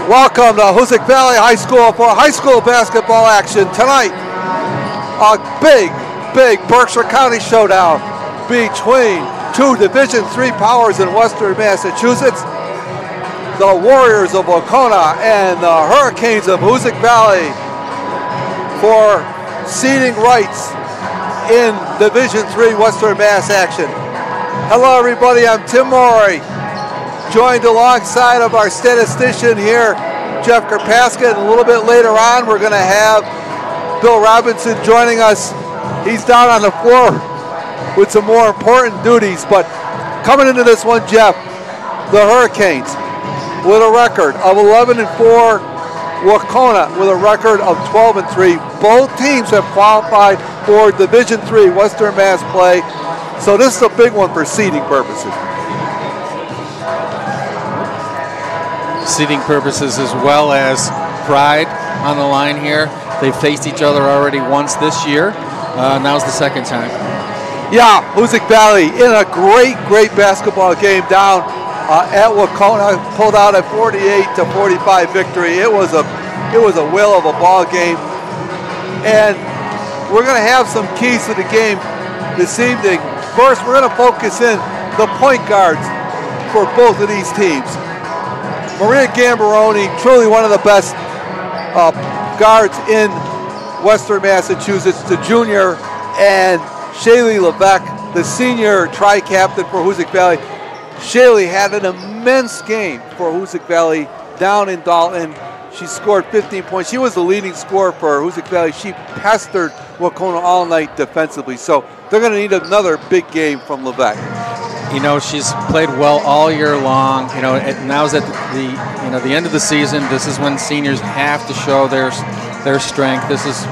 Welcome to Hoosac Valley High School for high school basketball action tonight. A big Berkshire County showdown between two Division III powers in Western Massachusetts, the Warriors of Wauconah and the Hurricanes of Hoosac Valley for seeding rights in Division III Western Mass action. Hello everybody, I'm Tim Morey, joined alongside of our statistician here, Jeff Karpaska, and a little bit later on we're going to have Bill Robinson joining us. He's down on the floor with some more important duties, but coming into this one, Jeff, the Hurricanes with a record of 11-4, Wauconah with a record of 12-3. Both teams have qualified for Division III Western Mass play, so this is a big one for seeding purposes. Seeding purposes as well as pride on the line here. They've faced each other already once this year. Now's the second time. Yeah, Hoosac Valley in a great basketball game down at Wauconah, pulled out a 48-45 victory. It was a whale of a ball game, and we're going to have some keys to the game this evening. First, we're going to focus in the point guards for both of these teams. Maria Gambaroni, truly one of the best guards in Western Massachusetts, the junior, and Shaylee Levesque, the senior tri-captain for Hoosac Valley. Shaylee had an immense game for Hoosac Valley down in Dalton. She scored 15 points. She was the leading scorer for Hoosac Valley. She pestered Wauconah all night defensively. So they're going to need another big game from Levesque. You know, she's played well all year long. You know, now's at the end of the season. This is when seniors have to show their strength. This is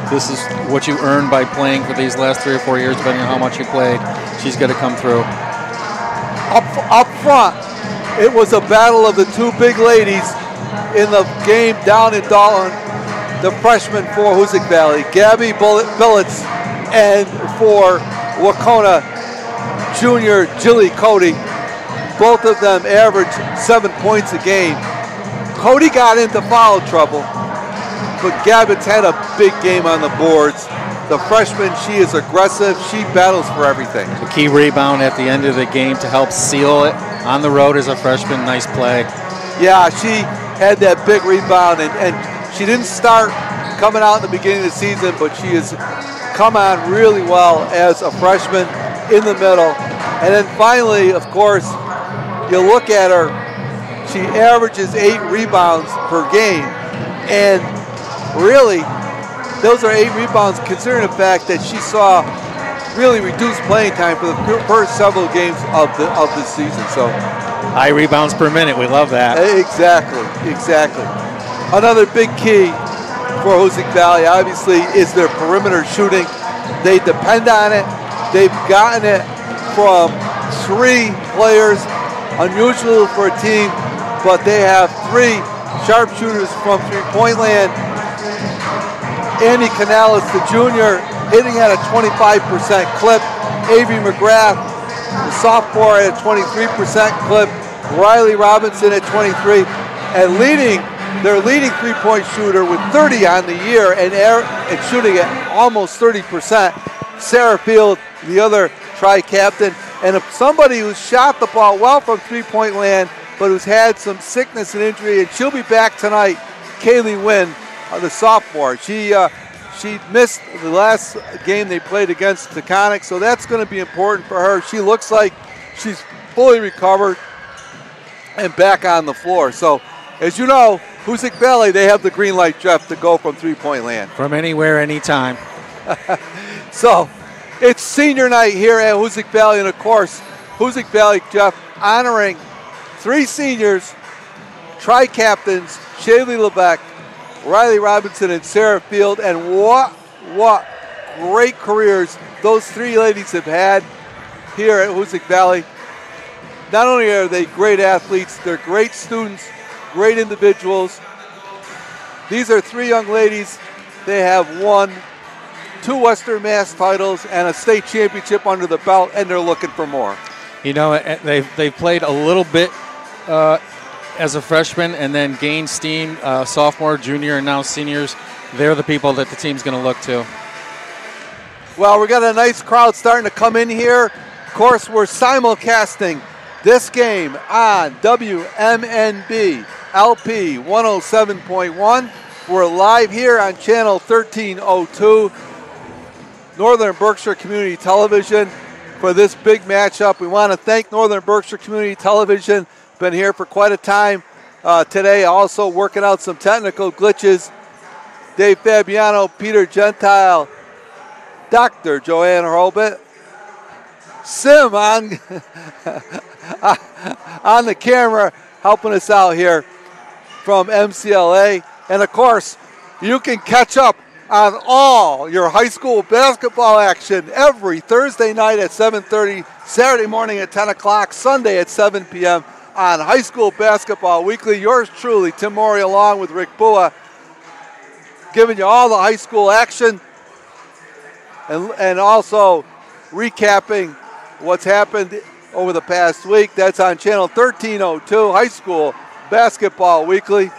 what you earn by playing for these last 3 or 4 years, depending on how much you played. She's going to come through. Up front, it was a battle of the two big ladies in the game down in Dalton. The freshman for Hoosac Valley, Gabby Billets, and for Wauconah, junior Jilly Cody. Both of them averaged 7 points a game. Cody got into foul trouble, but Gabbit's had a big game on the boards. The freshman, she is aggressive. She battles for everything. The key rebound at the end of the game to help seal it on the road as a freshman. Nice play. Yeah, she had that big rebound, and she didn't start coming out in the beginning of the season, but she has come on really well as a freshman in the middle. And then finally, of course, you look at her, she averages 8 rebounds per game. And really, those are 8 rebounds considering the fact that she saw really reduced playing time for the first several games of the season. So high rebounds per minute, we love that. Exactly. Another big key for Hoosac Valley, obviously, is their perimeter shooting. They depend on it. They've gotten it from 3 players, unusual for a team, but they have 3 sharpshooters from three-point land. Andy Canales, the junior, hitting at a 25% clip. Avery McGrath, the sophomore, at a 23% clip. Riley Robinson at 23, and their leading three-point shooter with 30 on the year and shooting at almost 30%. Sarah Field, the other tri-captain, and somebody who's shot the ball well from three-point land, but who's had some sickness and injury, and she'll be back tonight. Kaylee Wynn, the sophomore. She missed the last game they played against Taconic, so that's going to be important for her. She looks like she's fully recovered and back on the floor. So, as you know, Hoosac Valley, they have the green light, Jeff, to go from three-point land. From anywhere, anytime. So, it's senior night here at Hoosac Valley, and of course, Hoosac Valley, Jeff, honoring 3 seniors, tri-captains, Shaylee Levesque, Riley Robinson, and Sarah Field, and what great careers those 3 ladies have had here at Hoosac Valley. Not only are they great athletes, they're great students, great individuals. These are 3 young ladies. They have won 2 Western Mass titles and a state championship under the belt, and they're looking for more. You know, they've played a little bit as a freshman and then gain steam, sophomore, junior, and now seniors, they're the people that the team's going to look to. Well, we got a nice crowd starting to come in here. Of course, we're simulcasting this game on WMNB LP 107.1. We're live here on channel 1302, Northern Berkshire Community Television, for this big matchup. We want to thank Northern Berkshire Community Television. Been here for quite a time today, also working out some technical glitches. Dave Fabiano, Peter Gentile, Dr. Joanne Hurlbut, Sim on, on the camera helping us out here from MCLA. And of course, you can catch up on all your high school basketball action every Thursday night at 7:30, Saturday morning at 10 o'clock, Sunday at 7 p.m. on High School Basketball Weekly. Yours truly, Tim Morey, along with Rick Bua, giving you all the high school action and also recapping what's happened over the past week. That's on channel 1302, High School Basketball Weekly.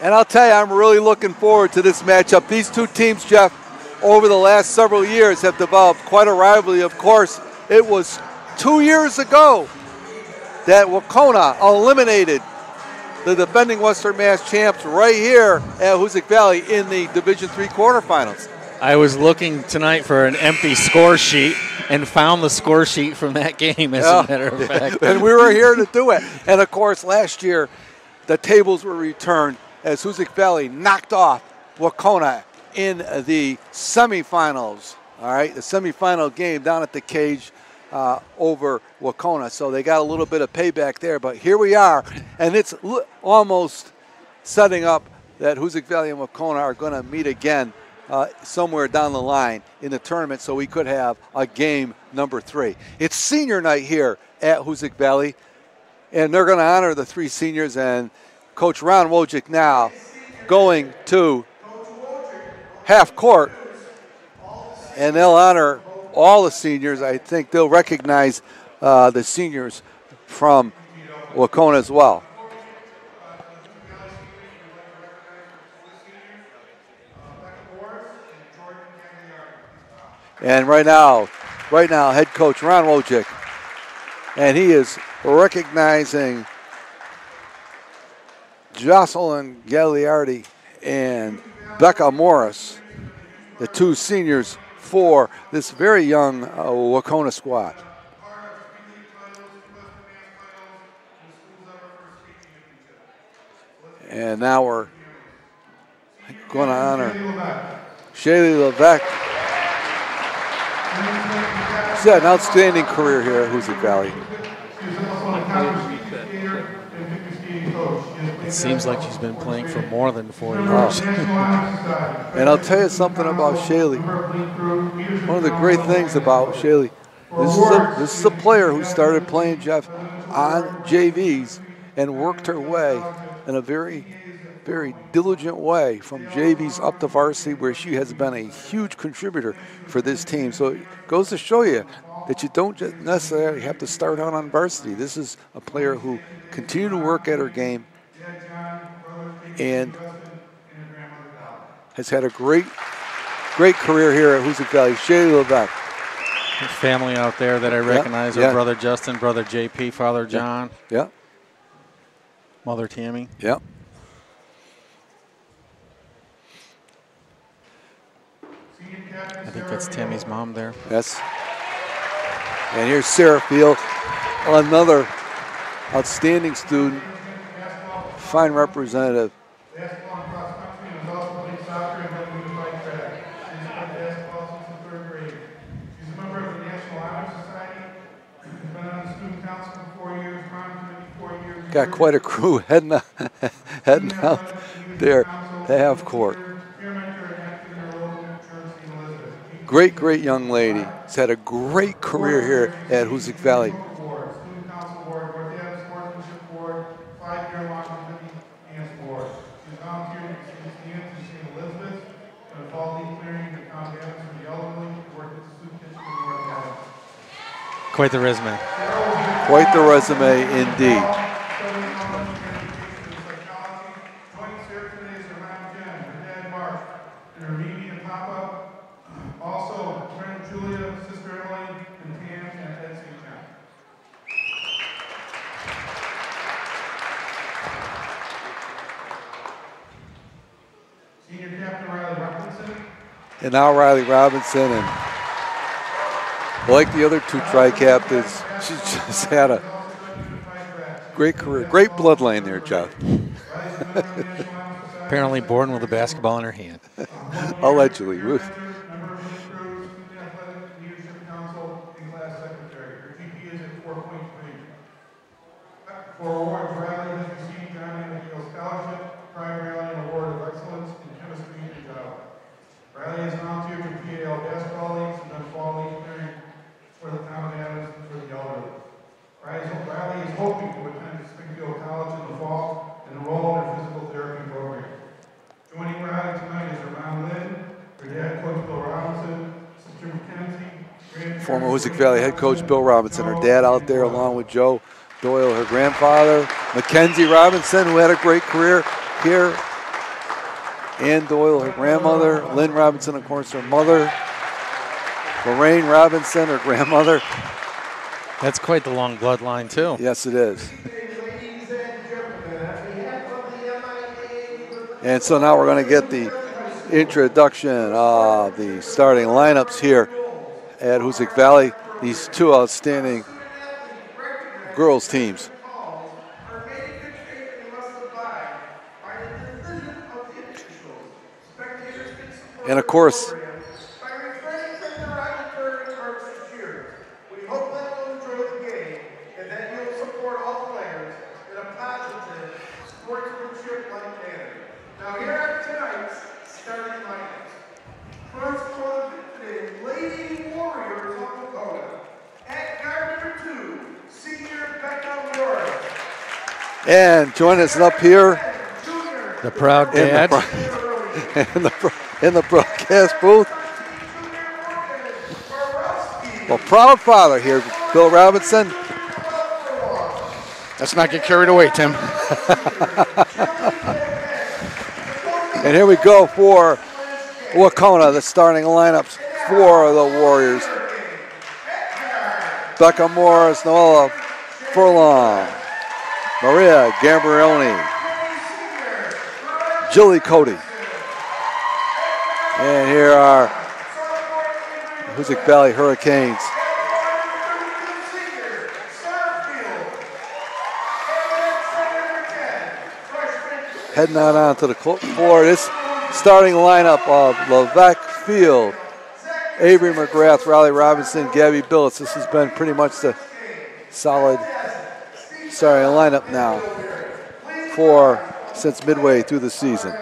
And I'll tell you, I'm really looking forward to this matchup. These two teams, Jeff, over the last several years have developed quite a rivalry. Of course, it was 2 years ago that Wacona eliminated the defending Western Mass champs right here at Hoosac Valley in the Division III quarterfinals. I was looking tonight for an empty score sheet and found the score sheet from that game, as a matter of fact. And we were here to do it. And, of course, last year the tables were returned as Hoosac Valley knocked off Wacona in the semifinals. All right, the semifinal game down at the cage over Wacona. So they got a little bit of payback there. But here we are, and it's almost setting up that Hoosac Valley and Wacona are going to meet again somewhere down the line in the tournament, so we could have a game number 3. It's senior night here at Hoosac Valley, and they're going to honor the 3 seniors, and Coach Ron Wojcik now going to half court, and they'll honor all the seniors. I think they'll recognize the seniors from Wacona as well. And right now, head coach Ron Wojcik, and he is recognizing Jocelyn Gagliardi and Becca Morris, the 2 seniors for this very young Wacona squad. And now we're going to honor Shaylee Levesque. She's had an outstanding career here at Hoosac Valley. It seems like she's been playing for more than 4 years. And I'll tell you something about Shaylee. One of the great things about Shaylee, this is a player who started playing, Jeff, on JVs and worked her way in a very, very diligent way from JVs up to varsity, where she has been a huge contributor for this team. So it goes to show you that you don't just necessarily have to start out on varsity. This is a player who continued to work at her game and has had a great career here at Hoosac Valley. Shaylee Levesque. Family out there that I recognize are brother Justin, brother JP, father John. Yeah. Mother Tammy. Yeah. I think that's Tammy's mom there. Yes. And here's Sarah Field, another outstanding student, fine representative. Got quite a crew heading out there to half court. Great young lady. Has had a great career here at Hoosac Valley. Quite the resume. Quite the resume indeed. And now Riley Robinson, and like the other two tri-captains, she's just had a great career, great bloodline there, Jeff. Apparently born with a basketball in her hand. Allegedly, Ruth. For awards, Riley has received John Anadale Scholarship, Prime Riley Award of Excellence in Chemistry and Geology. Riley has volunteered for PAL basketball leagues and done fall league clearing for the town of Adams and for the elderly. Riley is hoping to attend Springfield College in the fall and enroll in their physical therapy program. Joining Riley tonight is her mom, Lynn, her dad, Coach Bill Robinson, Sister Mackenzie, former Hoosac Valley head coach Bill Robinson, her dad out there along with Joe Doyle, her grandfather, Mackenzie Robinson, who had a great career here, Ann Doyle, her grandmother, Lynn Robinson, of course, her mother, Lorraine Robinson, her grandmother. That's quite the long bloodline, too. Yes, it is. And so now we're going to get the introduction of the starting lineups here at Hoosac Valley. These two outstanding girls teams. And of course, we hope that you'll enjoy the game and that you'll support all players in a positive, sportsmanship-like manner. Now here are tonight's starting lineups. First for the Lady Warriors of Dakota. At guard number 2, senior Becca Ward. and join us up here The proud dad. in the broadcast booth. Well, proud father here, Bill Robinson. Let's not get carried away, Tim. And here we go for Wacona, the starting lineups for the Warriors. Becca Morris, Noella Furlong, Maria Gambrioni, Julie Cody. And here are Hoosac Valley Hurricanes. Heading on to the floor. This starting lineup of Levesque Field, Avery McGrath, Riley Robinson, Gabby Billis. This has been pretty much the solid starting lineup now since midway through the season.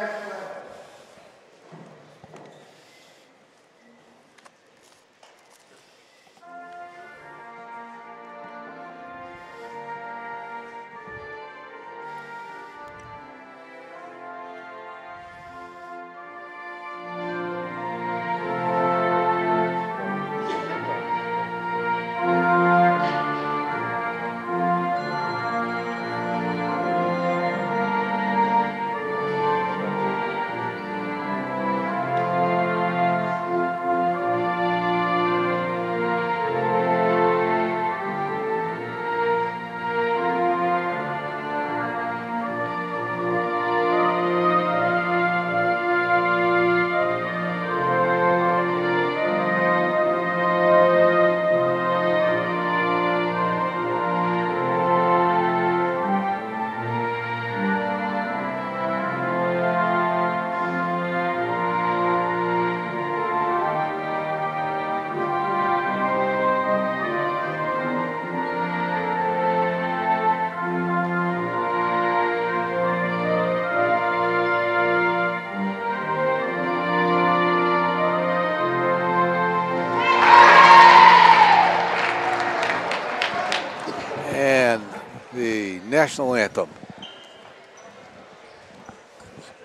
National anthem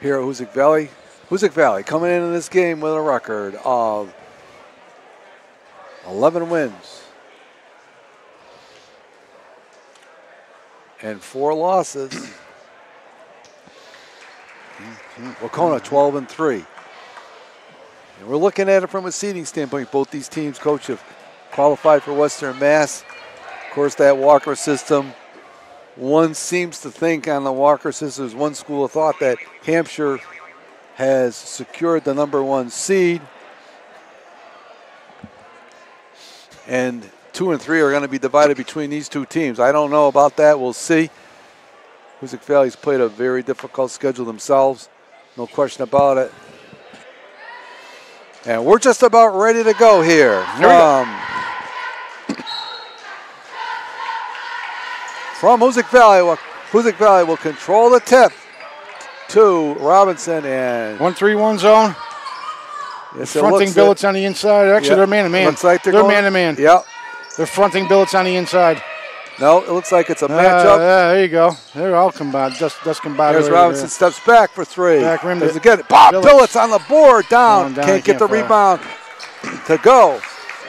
here at Hoosac Valley. Hoosac Valley coming into this game with a record of 11 wins and 4 losses. Wacona 12-3. And we're looking at it from a seeding standpoint. Both these teams, Coach, have qualified for Western Mass. Of course, that Walker system. One seems to think on the Walker system, there's one school of thought that Hampshire has secured the #1 seed. And 2 and 3 are going to be divided between these two teams. I don't know about that. We'll see. Hoosac Valley's played a very difficult schedule themselves. No question about it. And we're just about ready to go here. From Hoosac Valley. Hoosac Valley will control the tip to Robinson. And 1-3-1 zone. Yes, fronting billets on the inside. Actually, they're man-to-man. Looks like they're man-to-man. Yep. They're fronting billets on the inside. No, it looks like it's a matchup. There you go. They're all combined. Just combined. There's Robinson steps back for 3. Back rim. There's again. Billets on the board. Down. Can't get the rebound to go.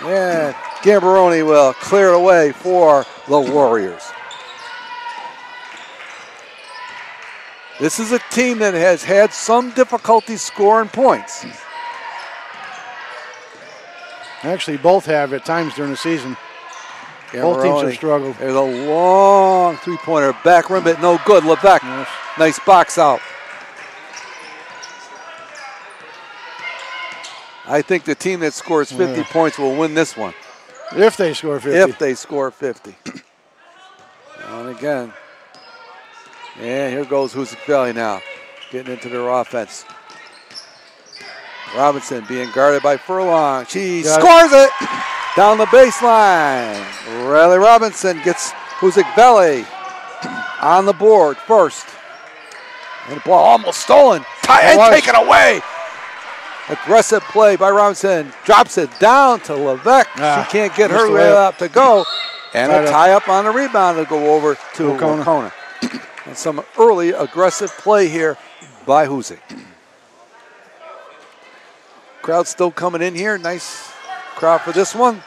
And Gambaroni will clear it away for the Warriors. This is a team that has had some difficulty scoring points. Actually, both have at times during the season. Both teams have struggled. There's a long three-pointer. Back rim, but no good. Levesque, nice box out. I think the team that scores 50 points will win this one. If they score 50. If they score 50. And again. And here goes Hoosac Valley now, getting into their offense. Robinson being guarded by Furlong. She scores it down the baseline. Riley Robinson gets Hoosac Valley on the board first. And the ball almost stolen. And taken away. Aggressive play by Robinson. Drops it down to Levesque. She can't get her way up to go. And a tie up on the rebound to go over to Wacona. And some early aggressive play here by Hoosac. Crowd still coming in here. Nice crowd for this one.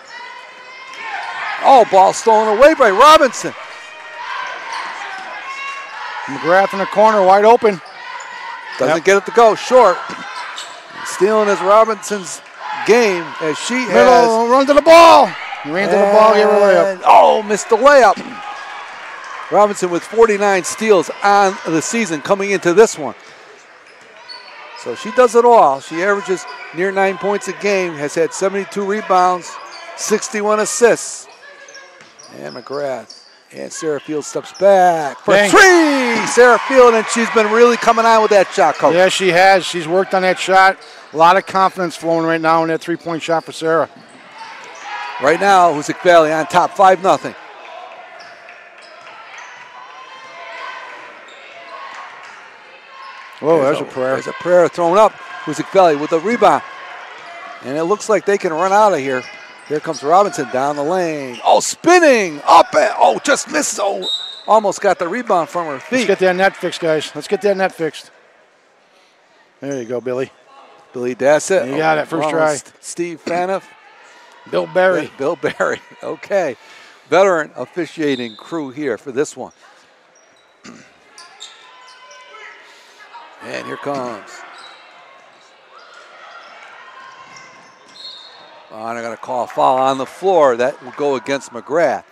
Oh, ball stolen away by Robinson. McGrath in the corner, wide open. Doesn't get it to go. Short. Stealing is Robinson's game as she has. Run to the ball. Ran to the ball, gave her a layup. Oh, missed the layup. Robinson with 49 steals on the season coming into this one. So she does it all. She averages near 9 points a game, has had 72 rebounds, 61 assists. And McGrath. And Sarah Field steps back for 3. Sarah Field, and she's been really coming on with that shot, Coach. Yeah, she has. She's worked on that shot. A lot of confidence flowing right now in that three-point shot for Sarah. Right now, Hoosac Valley on top, 5-0. Whoa, there's a prayer. There's a prayer thrown up. Hoosac Valley with a rebound. And it looks like they can run out of here. Here comes Robinson down the lane. Oh, spinning up. Just missed. Oh, almost got the rebound from her feet. Let's get that net fixed, guys. Let's get that net fixed. There you go, Billy. Billy Dassett. You got it, first try. Steve Faniff. Bill Barry. Bill Barry. Okay. Veteran officiating crew here for this one. And here comes. Oh, and they're going to call a foul on the floor. That will go against McGrath.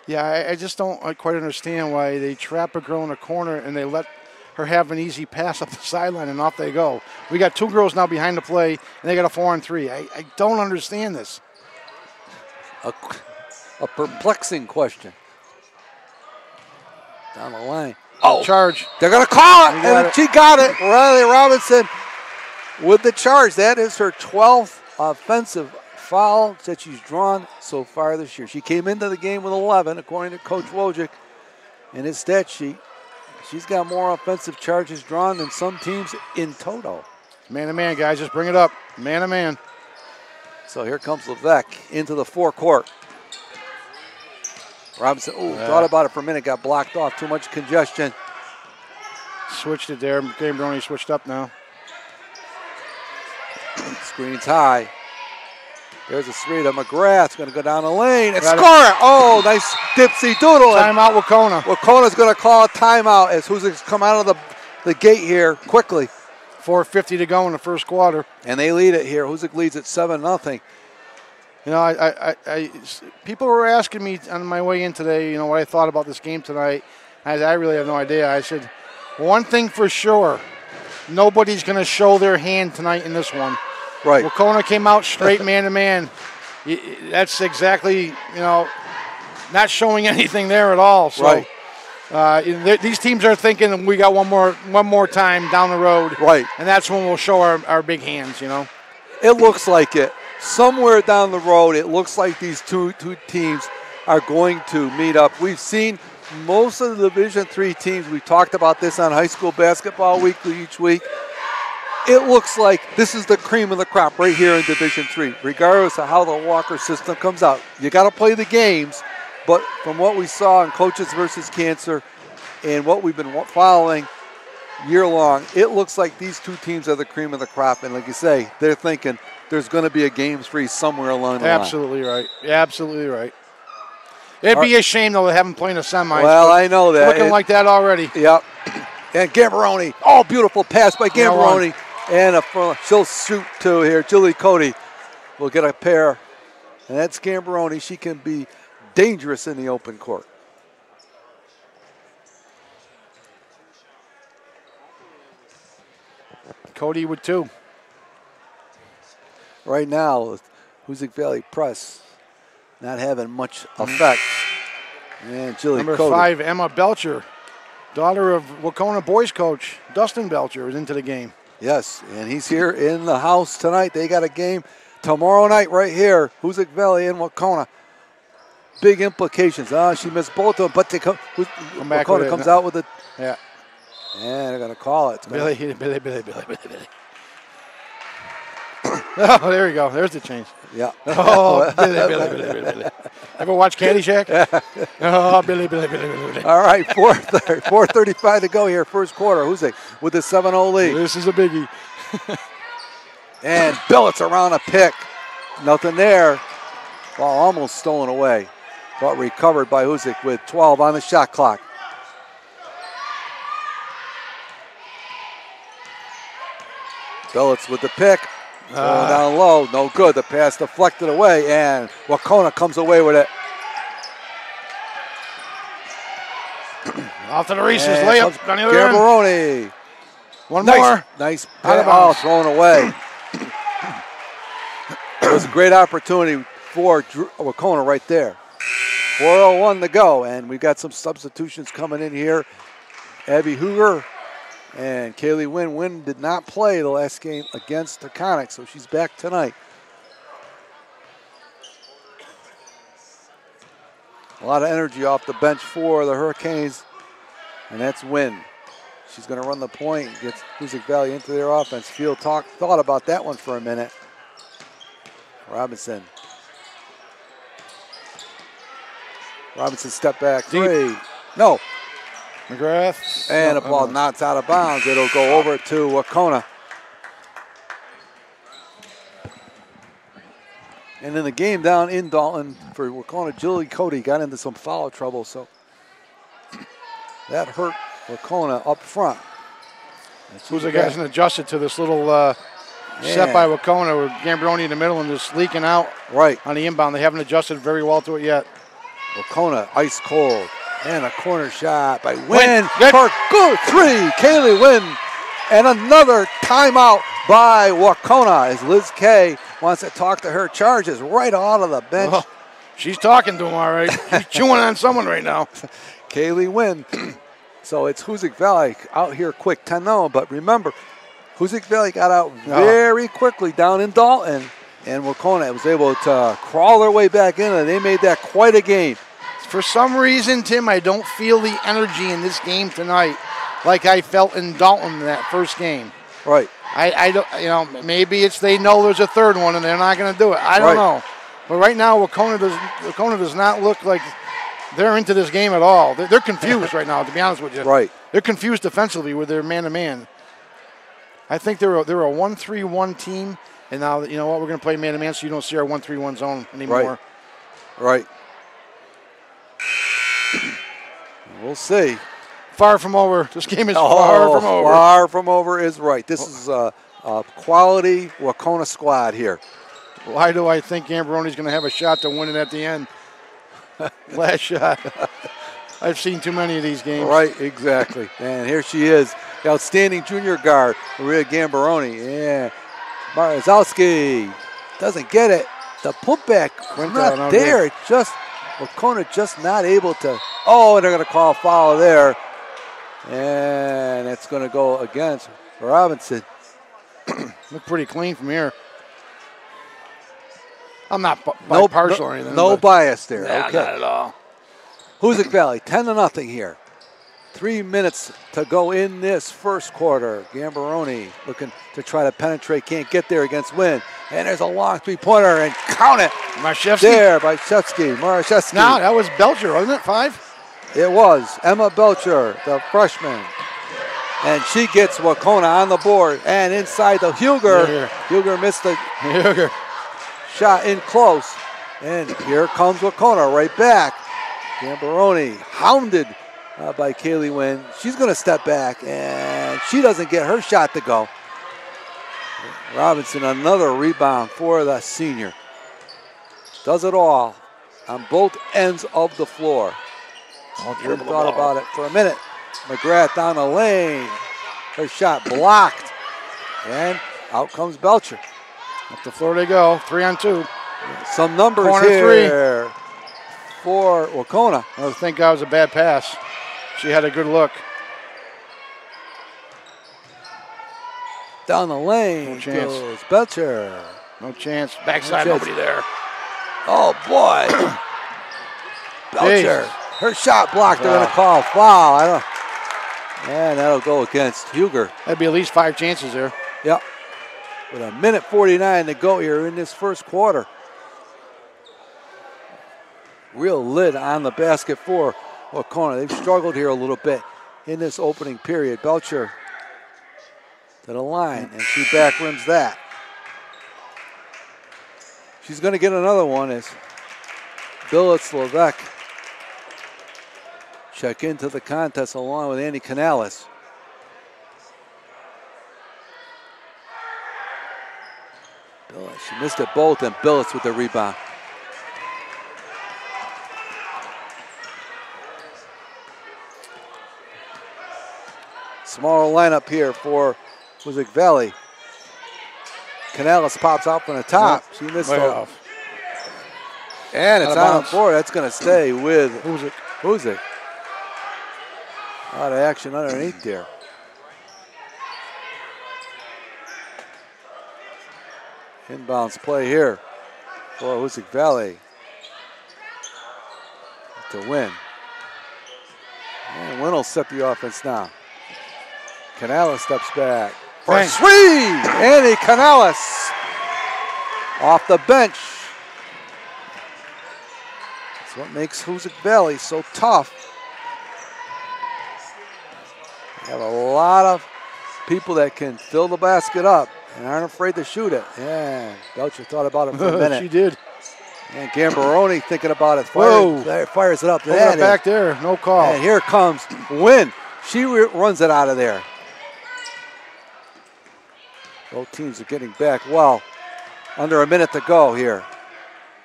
Yeah, I just don't quite understand why they trap a girl in a corner and they let her have an easy pass up the sideline and off they go. We got 2 girls now behind the play, and they got a 4-on-3. I don't understand this. A perplexing question. Down the line. Oh, charge. They're going to call it, and she got it. Riley Robinson with the charge. That is her 12th offensive foul that she's drawn so far this year. She came into the game with 11, according to Coach Wojcik in his stat sheet. She's got more offensive charges drawn than some teams in total. Man-to-man, guys. Just bring it up. Man-to-man. So here comes Levesque into the forecourt. Robinson, thought about it for a minute, got blocked off. Too much congestion. Switched it there. Gambaroni switched up now. Screens high. There's a three to McGrath. Going to go down the lane and score it. Oh, nice dipsy doodle. Timeout, Wacona. Wacona's going to call a timeout as Hoosac's come out of the gate here quickly. 4:50 to go in the first quarter. And they lead it here. Hoosac leads at 7-0. You know, people were asking me on my way in today, you know, what I thought about this game tonight. I really have no idea. I said, one thing for sure, nobody's going to show their hand tonight in this one. Right. Wacona came out straight man-to-man. that's exactly, not showing anything there at all. So, Right. These teams are thinking we got one more time down the road. Right. And that's when we'll show our big hands, It looks like it. Somewhere down the road, it looks like these two teams are going to meet up. We've seen most of the Division III teams. We talked about this on High School Basketball Weekly each week. It looks like this is the cream of the crop right here in Division III, regardless of how the Walker system comes out. You got to play the games, but from what we saw in Coaches versus Cancer and what we've been following year long, it looks like these two teams are the cream of the crop. And like you say, they're thinking there's going to be a game free somewhere along the line. Absolutely right. Absolutely right. It'd be a shame, though, to have them playing the semis. Well, I know that. Looking like that already. Yep. And Gambaroni. Oh, beautiful pass by Gambaroni. And she'll shoot two here. Julie Cody will get a pair. And that's Gambaroni. She can be dangerous in the open court. Cody with two. Right now, Hoosac Valley Press not having much effect. And Julie Number Cody. 5, Emma Belcher, daughter of Wacona boys coach Dustin Belcher, is into the game. Yes, and he's here in the house tonight. They got a game tomorrow night right here, Hoosac Valley and Wacona. Big implications. She missed both of them, but Wacona comes out with it. Yeah. And they're going to call it. Billy. Oh, there we go. There's the change. Yeah. Oh, Billy. Ever watch Caddyshack? Oh, Billy. All right, 4:35 to go here, first quarter. Hoosac with a 7-0 lead. This is a biggie. And Billets around a pick. Nothing there. Ball almost stolen away, but recovered by Hoosac with 12 on the shot clock. Billets with the pick. Going down low, no good. The pass deflected away, and Wacona comes away with it. Off to the races, layup on the other end. Gambaroni. One more. Nice Out of ball bounds. thrown away. It was a great opportunity for Wacona right there. 4:01 to go, and we've got some substitutions coming in here. Abby Hooger and Kaylee Wynn. Wynn did not play the last game against Taconic, so she's back tonight. A lot of energy off the bench for the Hurricanes, and that's Wynn. She's going to run the point, gets Hoosac Valley into their offense. Field thought about that one for a minute. Robinson step back three. No. McGrath. And the ball knocks out of bounds. It'll go over to Wacona. And in the game down in Dalton for Wacona, Julie Cody got into some foul trouble, so that hurt Wacona up front. Hoosac hasn't adjusted to this little set by Wacona with Gambaroni in the middle and just leaking out on the inbound. They haven't adjusted very well to it yet. Wacona ice cold. And a corner shot by Wynn. Good. For good three. Kaylee Wynn. And another timeout by Wacona as Liz Kay wants to talk to her charges right out of the bench. Oh, she's talking to him, all right. She's chewing on someone right now. Kaylee Wynn. So it's Hoosac Valley out here quick, 10-0. But remember, Hoosac Valley got out very quickly down in Dalton. And Wacona was able to crawl their way back in, and they made that quite a game. For some reason, Tim, I don't feel the energy in this game tonight like I felt in Dalton in that first game. Right. I don't, maybe it's they know there's a third one and they're not going to do it. I don't know. But right now, Wacona does not look like they're into this game at all. They're confused right now, to be honest with you. Right. They're confused defensively with their man-to-man. I think they're a 1-3-1 team, and now, you know what, we're going to play man-to-man so you don't see our 1-3-1 zone anymore. Right. We'll see. Far from over. This game is far from over. Far from over is right. This is a quality Wacona squad here. Why do I think Gambaroni's going to have a shot to win it at the end? Last shot. I've seen too many of these games. Right, exactly. And here she is, the outstanding junior guard, Maria Gambaroni. Yeah. Marzowski doesn't get it. the putback Quinto, not no there. It just Wacona just not able to. Oh, and they're going to call a foul there, and it's going to go against Robinson. Look pretty clean from here. I'm not partial or anything. No bias there. Nah, okay. not at all. Hoosac Valley 10-0 here. 3 minutes to go in this first quarter. Gambaroni looking to try to penetrate, can't get there against Wynn. And there's a long three-pointer, and count it. Marszewski. There by Marszewski. No, that was Belcher, wasn't it? 5? It was Emma Belcher, the freshman. And she gets Wacona on the board. And inside the Huger. Huger missed the shot in close. And here comes Wacona right back. Gambaroni hounded by Kaylee Wynn. She's going to step back, and she doesn't get her shot to go. Robinson, another rebound for the senior. Does it all on both ends of the floor. Thought about it for a minute. McGrath down the lane. Her shot blocked. And out comes Belcher. Up the floor they go. 3-on-2. Some numbers Corner here for Wacona. I think that was a bad pass. She had a good look. Down the lane No chance. goes Belcher. No chance. Backside, No chance. nobody there. Oh, boy. Belcher. Jesus. Her shot blocked. They're going to call a foul. And that'll go against Huger. That'd be at least 5 chances there. Yep. With a minute 49 to go here in this first quarter. Real lid on the basket for Wacona. They've struggled here a little bit in this opening period. Belcher to the line, and she back rims that. She's going to get another one as Billets Levesque check into the contest along with Andy Canales. Billets, she missed it both, and Billets with the rebound. Smaller lineup here for Hoosac Valley. Canales pops out from the top. She missed it. And it's on the floor. That's going to stay with Hoosac. A lot of action underneath there. Inbounds play here for Hoosac Valley to win. And Wynn will set the offense now. Canales steps back for a three. Andy Canales off the bench. That's what makes Hoosac Valley so tough. They have a lot of people that can fill the basket up and aren't afraid to shoot it. Yeah, Belcher thought about it for a minute. She did. And Gambaroni thinking about it. Fires it up. Back there, no call. And here comes Wynn. She runs it out of there. Both teams are getting back well. Under a minute to go here.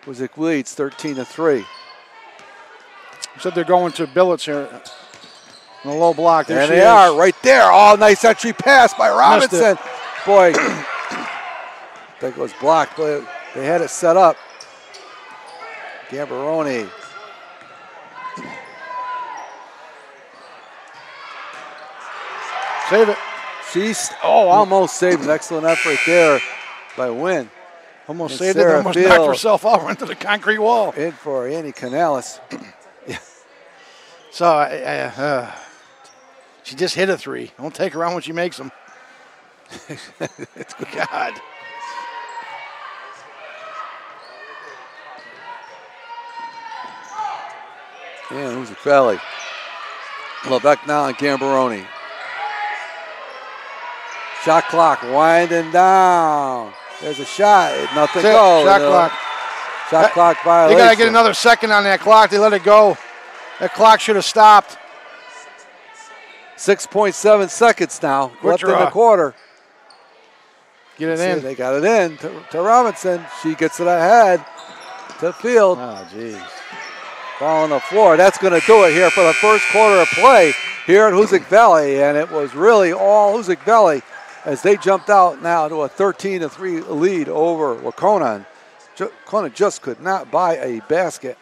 Hoosac leads 13-3. You said they're going to Billets here. In a low block. There they are, right there. Oh, nice entry pass by Robinson. Boy, that was blocked, but they had it set up. Gambaroni. Save it. She's almost saved an excellent effort there by Wynn. Almost saved it, almost knocked herself out, went to the concrete wall. In for Andy Canales. Yeah. So she just hit a 3. Don't take her around when she makes them. It's good. God. And Hoosac Valley. Levesque now and Gambaroni. Shot clock winding down. There's a shot. Nothing goes. Shot clock. Shot clock violation. They got to get another second on that clock. They let it go. That clock should have stopped. 6.7 seconds now left in the quarter. Get it in. They got it in to Robinson. She gets it ahead to Field. Oh, geez. Ball on the floor. That's going to do it here for the first quarter of play here at Hoosac Valley. And it was really all Hoosac Valley as they jumped out now to a 13-3 lead over Wacona. Kona just could not buy a basket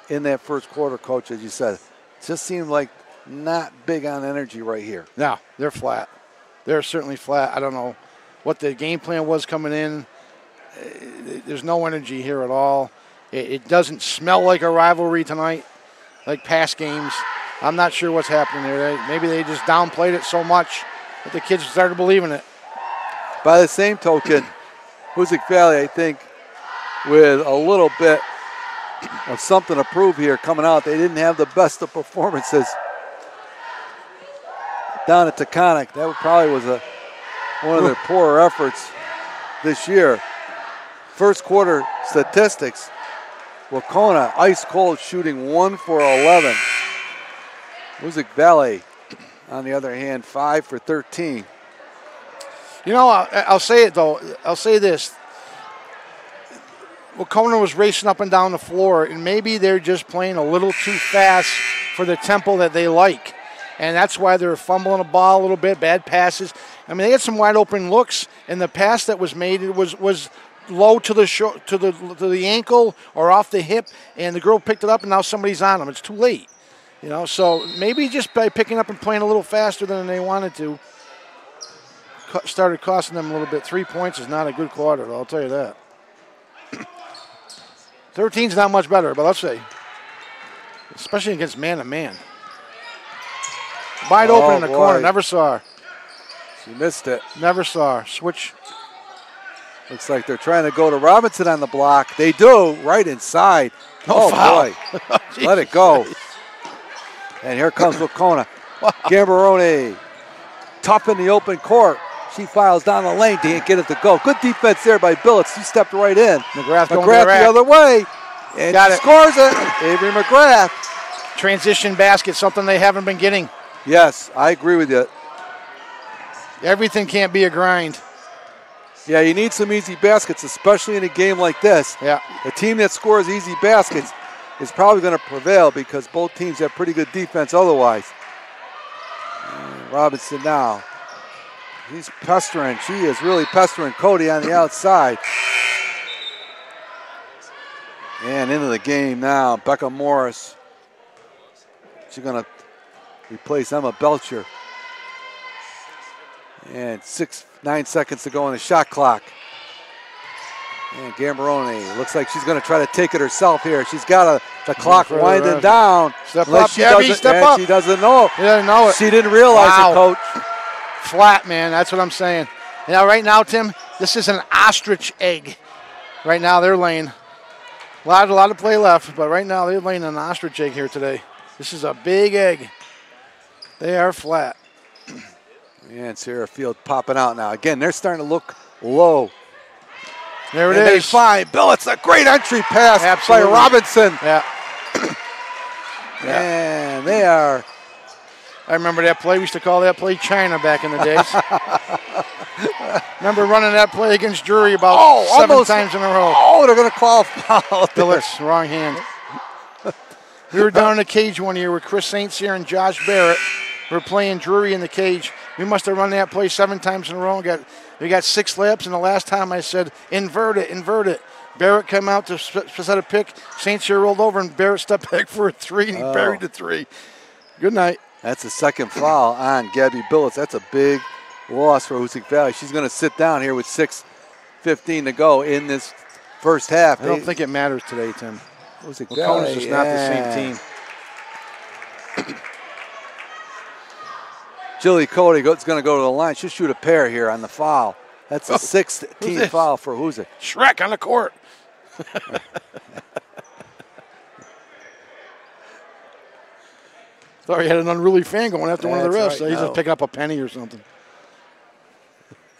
in that first quarter, Coach, as you said. It just seemed like not big on energy right here. No, they're flat. They're certainly flat. I don't know what the game plan was coming in. There's no energy here at all. It doesn't smell like a rivalry tonight, like past games. I'm not sure what's happening there. Maybe they just downplayed it so much that the kids started believing it. By the same token, Hoosac Valley, I think, with a little bit of something to prove here coming out, they didn't have the best of performances down at Taconic. That probably was one of their poorer efforts this year. First quarter statistics, Waukeena ice cold shooting 1 for 11. Hoosac Valley, on the other hand, 5 for 13. You know, I'll say it though. I'll say this. Waukeena was racing up and down the floor, and maybe they're just playing a little too fast for the tempo that they like. And that's why they're fumbling the ball a little bit, bad passes. I mean, they had some wide open looks, and the pass that was made was low to the ankle or off the hip, and the girl picked it up, and now somebody's on them. It's too late. You know, so maybe just by picking up and playing a little faster than they wanted to, started costing them a little bit. 3 points is not a good quarter, I'll tell you that. 13's not much better, but let's see. Especially against man-to-man. Wide open in the corner, never saw her. She missed it. Never saw her. Switch. Looks like they're trying to go to Robinson on the block. They do, right inside. Oh boy. Let it go. And here comes Waukeena. Gambarone, tough in the open court. She files down the lane, can't get it to go. Good defense there by Billets. He stepped right in. McGrath the other way. And got scores it. Avery McGrath. Transition basket, something they haven't been getting. Yes, I agree with you. Everything can't be a grind. Yeah, you need some easy baskets, especially in a game like this. Yeah. A team that scores easy baskets is probably going to prevail because both teams have pretty good defense otherwise. And Robinson now. He's pestering. She is really pestering Cody on the outside. And into the game now, Becca Morris. She's going to replace Emma Belcher. And 9 seconds to go on the shot clock. And Gambarone looks like she's going to try to take it herself here. She's got the clock winding down. Step up, Gabby, step up. She doesn't know. She doesn't know it. She didn't realize it, Coach. Flat, man. That's what I'm saying. Now, right now, Tim, this is an ostrich egg. Right now, they're laying. A lot of play left, but right now, they're laying an ostrich egg here today. This is a big egg. They are flat. And Sarah Field popping out now. Again, they're starting to look low. There it and is. They find Bill. It's a great entry pass by Robinson. Yeah. And they are. I remember that play. We used to call that play China back in the days. Remember running that play against Drury about 7 times in a row. Oh, they're going to call a foul. Phillips, wrong hand. We were down in the cage one year with Chris St. Cyr and Josh Barrett. We were playing Drury in the cage. We must have run that play 7 times in a row. We got 6 layups, and the last time I said, invert it, invert it. Barrett came out to set a pick. St. Cyr rolled over, and Barrett stepped back for a 3, and he buried the 3. Good night. That's the second foul on Gabby Billets. That's a big loss for Hoosac Valley. She's going to sit down here with 6:15 to go in this first half. I don't think it matters today, Tim. Hoosac Valley is not the same team. Jilly Cody is going to go to the line. She'll shoot a pair here on the foul. That's a 6th team foul for Hoosac. Shrek on the court. Thought he had an unruly fan going after one of the refs. Right, so he's just picking up a penny or something.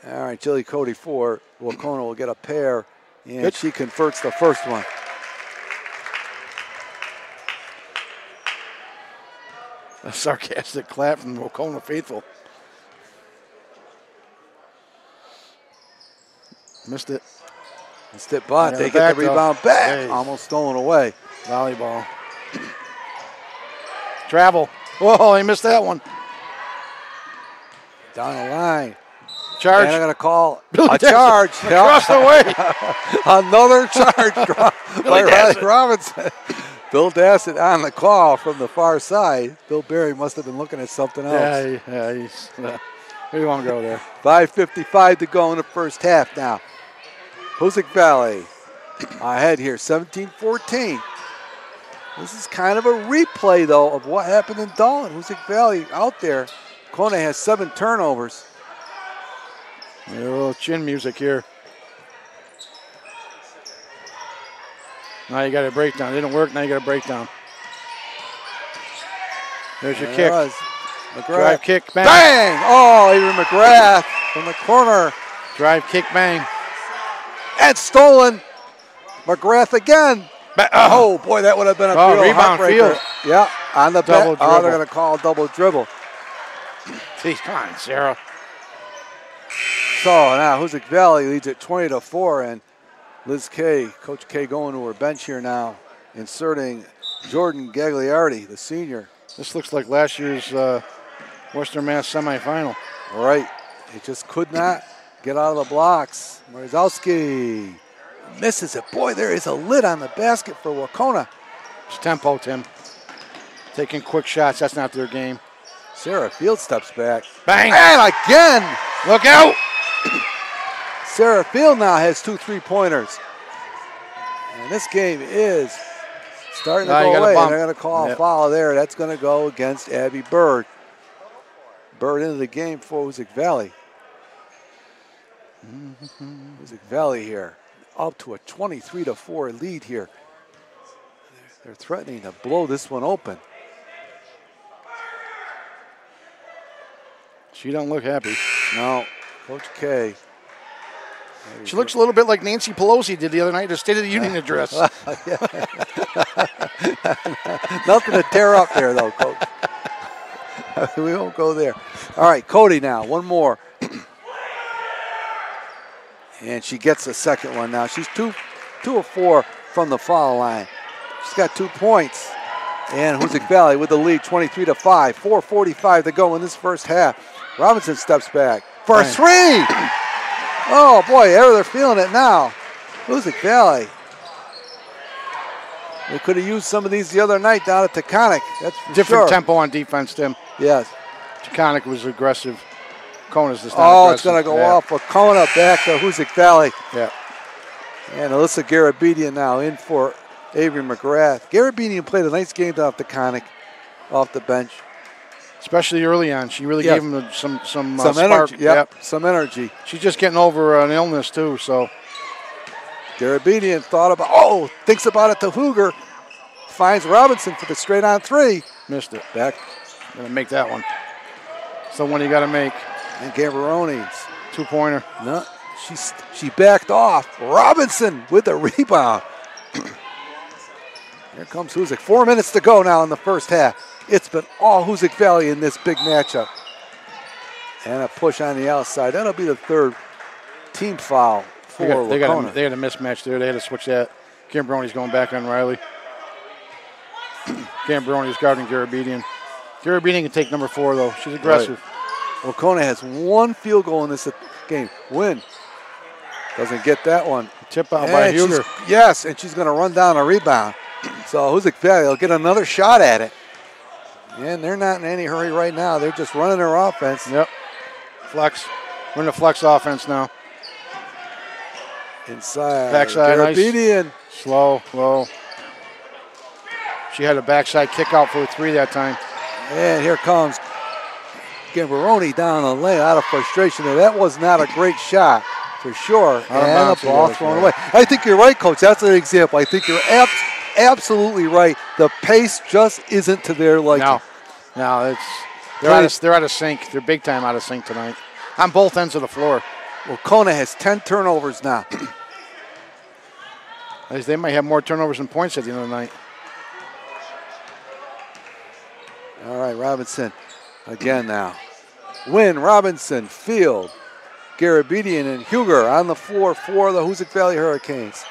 All right, Jilly Cody for Waukeena will get a pair, and she converts the first one. A sarcastic clap from Waukeena faithful. Missed it. But they get the rebound back. Hey. Almost stolen away. Volleyball. Travel. Whoa, he missed that one. Down the line. Charge. And I'm going to call Billy a Dassett charge. across the way. Another charge by Riley Robinson. Bill Dassett on the call from the far side. Bill Berry must have been looking at something else. Yeah, he's. We won't go there. 5:55 to go in the first half now. Hoosac Valley ahead here, 17-14. This is kind of a replay, though, of what happened in Dalton. Hoosac Valley out there. Kona has 7 turnovers. A little chin music here. Now you got a breakdown. It didn't work. Now you got a breakdown. There's your kick. McGrath. Drive kick, bang. Bang! Oh, Avery McGrath from the corner. Drive kick, bang. And stolen. McGrath again. Oh, boy, that would have been a real rebound heartbreaker. field. Yeah, on the Double back. Oh, they're dribble. going to call a double dribble. Jeez, come on, Sarah. So now Hoosac Valley leads at 20-4, and Liz Kay, Coach Kay going to her bench here now, inserting Jordan Gagliardi, the senior. This looks like last year's Western Mass semifinal. All right, it just could not get out of the blocks. Marzowski misses it. Boy, there is a lid on the basket for Waukegan. It's tempo, Tim. Taking quick shots, that's not their game. Sarah Field steps back. Bang! And again! Look out! Sarah Field now has 2 3-pointers. And this game is starting to go away. They're going to call a foul there. That's going to go against Abby Bird. Bird into the game for Hoosac Valley. Hoosac Valley here up to a 23-4 lead here. They're threatening to blow this one open. She don't look happy. No, Coach K. She looks a little bit like Nancy Pelosi did the other night at the State of the Union address. Nothing to tear up there, though, Coach. We won't go there. All right, Cody now, one more. And she gets a second one now. She's 2 of 4 from the foul line. She's got 2 points. And Hoosac Valley with the lead, 23-5. 4:45 to go in this first half. Robinson steps back for a 3. Oh, boy, they're feeling it now. Hoosac Valley. They could have used some of these the other night down at Taconic. That's for Different sure. tempo on defense, Tim. Yes. Taconic was aggressive. Kona's just not Oh, aggressive. it's going to go off for Kona back to Hoosac Valley. Yeah. And Alyssa Garabedian now in for Avery McGrath. Garabedian played a nice game down at Taconic off the bench. Especially early on. She really gave him some spark. energy. Yep, some energy. She's just getting over an illness, too, so. Garabedian thinks about it to Hooger. Finds Robinson for the straight on 3. Missed it. Back. Gonna make that one. It's the one you gotta make. And Gambaroni's 2-pointer. No, she backed off. Robinson with the rebound. Here comes Hoosac. 4 minutes to go now in the first half. It's been all Hoosac Valley in this big matchup. And a push on the outside. That'll be the 3rd team foul for Waukegan. They had a mismatch there. They had to switch that. Gambaroni's going back on Riley. Gambaroni's guarding Garabedian. Garabedian can take number 4, though. She's aggressive. Right. Waukegan has 1 field goal in this game. Win. Doesn't get that one. Tip out by Huger. Yes, and she's going to run down a rebound. So Hoosac Valley will get another shot at it. And they're not in any hurry right now. They're just running their offense. Yep. Flex. We're in the flex offense now. Inside. Backside. Garabedian. Nice. Slow, low. She had a backside kick out for a 3 that time. And here comes Gambaroni down the lane out of frustration. That was not a great shot for sure. And the ball thrown away. I think you're right, Coach. That's an example. I think you're absolutely right. The pace just isn't to their liking. No, they're out of sync. They're big time out of sync tonight on both ends of the floor. Well, Kona has 10 turnovers now. They might have more turnovers than points at the end of the night. All right, Robinson again now. Wynn, Robinson, Field, Garabedian, and Huger on the floor for the Hoosac Valley Hurricanes.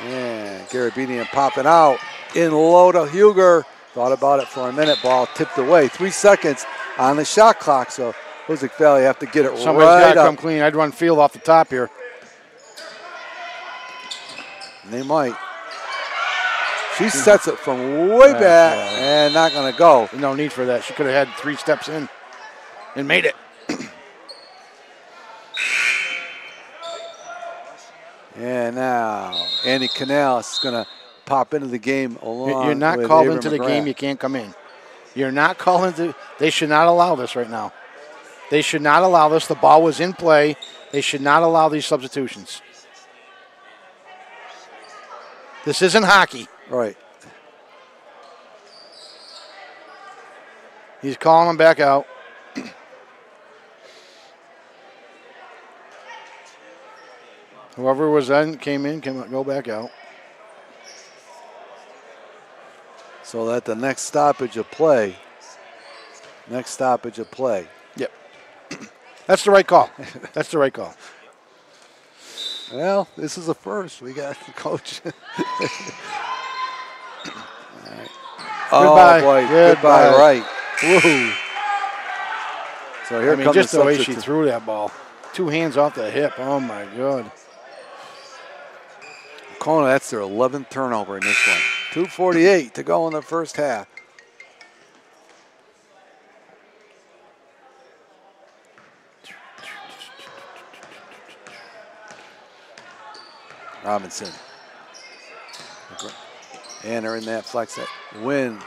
And Garabedian popping out in low to Huger. Thought about it for a minute. Ball tipped away. 3 seconds on the shot clock. So Hoosac Valley have to get it Somebody's right got to up. come clean. I'd run field off the top here. And they might. She sets it from way back and not going to go. No need for that. She could have had 3 steps in and made it. And now Andy Canales is going to pop into the game along. You're not with called Ava into the McGrath. game. You can't come in. You're not called into. They should not allow this right now. They should not allow this. The ball was in play. They should not allow these substitutions. This isn't hockey. Right. He's calling them back out. Whoever was in, came in, go back out. So that the next stoppage of play. Yep. That's the right call. That's the right call. Well, this is a first. We got the coach. All right. Goodbye. Oh, boy. Goodbye. Right. Woo. So here comes just the way she substitute. threw that ball. 2 hands off the hip. Oh, my God. Kona, that's their 11th turnover in this one. 2:48 to go in the first half. Robinson. And they're in that flex set. Win.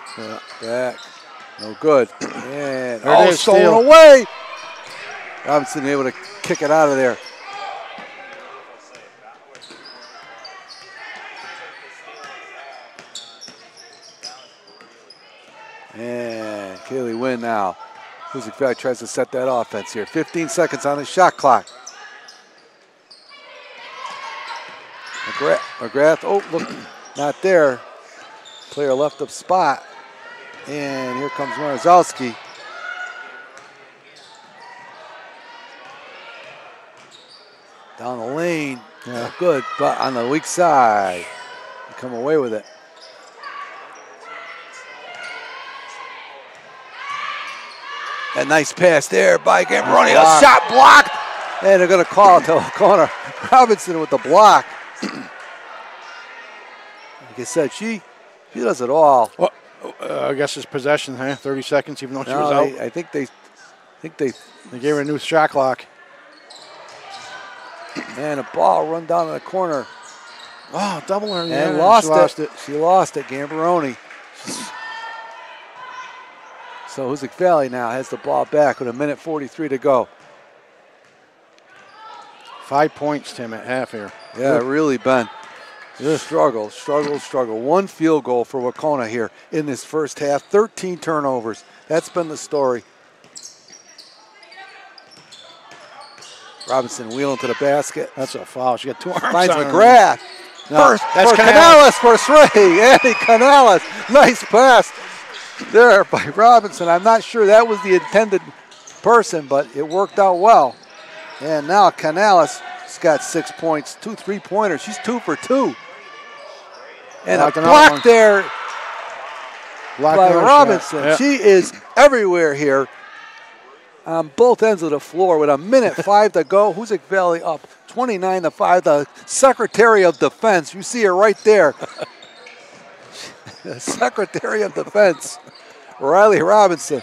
Back. No good. And stolen away. Robinson able to kick it out of there. And Kaylee Wynn now. Hoosac Valley tries to set that offense here. 15 seconds on the shot clock. McGrath, oh, look, not there. Player left up spot. And here comes Marzowski. Down the lane. Yeah, good, but on the weak side. They come away with it. A nice pass there by Gambroni. A shot blocked. And they're going to call it to O'Connor. Robinson with the block. Like I said, she does it all. Well, I guess it's possession, huh? 30 seconds, even though she was out. I think they gave her a new shot clock. And a ball run down in the corner. Oh, double her. And lost it. She lost it, Gambroni. So Hoosac Valley now has the ball back with 1:43 to go. 5 points, Tim, at half here. Yeah, really, Ben. Struggle. 1 field goal for Wacona here in this first half. 13 turnovers. That's been the story. Robinson wheeling to the basket. That's a foul. She got 2 arms Finds on her. McGrath. No, First that's for Canales for 3. Andy Canales. Nice pass there by Robinson. I'm not sure that was the intended person, but it worked out well. And now Canales has got 6 points, 2 3-pointers. She's 2 for 2. And a block there by Robinson. Yeah. She is everywhere here on both ends of the floor with 1:05 to go. Hoosac Valley up 29-5. The Secretary of Defense, you see her right there. The Secretary of Defense, Riley Robinson.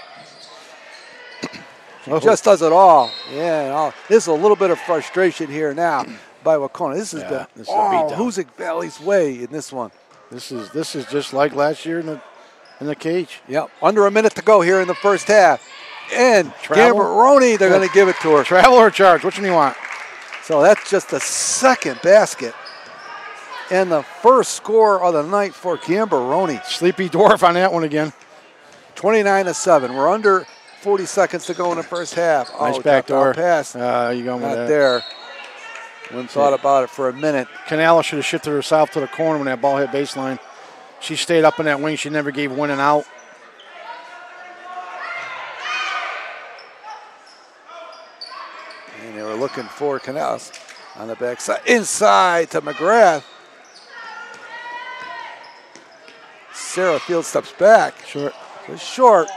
She just does it all. Yeah, this is a little bit of frustration here now by Wacona. This is the Hoosac Valley's way in this one. This is just like last year in the cage. Yep, under a minute to go here in the first half. And Gambroni, they're going to give it to her. Travel or charge? Which one do you want? So that's just the second basket. And the first score of the night for Gambroni. Sleepy Dwarf on that one again. 29-7. We're under 40 seconds to go in the first half. Nice backdoor pass. You going with Not that. there. Wouldn't thought about it for a minute. Canales should have shifted herself to the corner when that ball hit baseline. She stayed up in that wing. She never gave Wynn an out. And they were looking for Canales on the backside. Inside to McGrath. Sarah Field steps back. Short. It's short.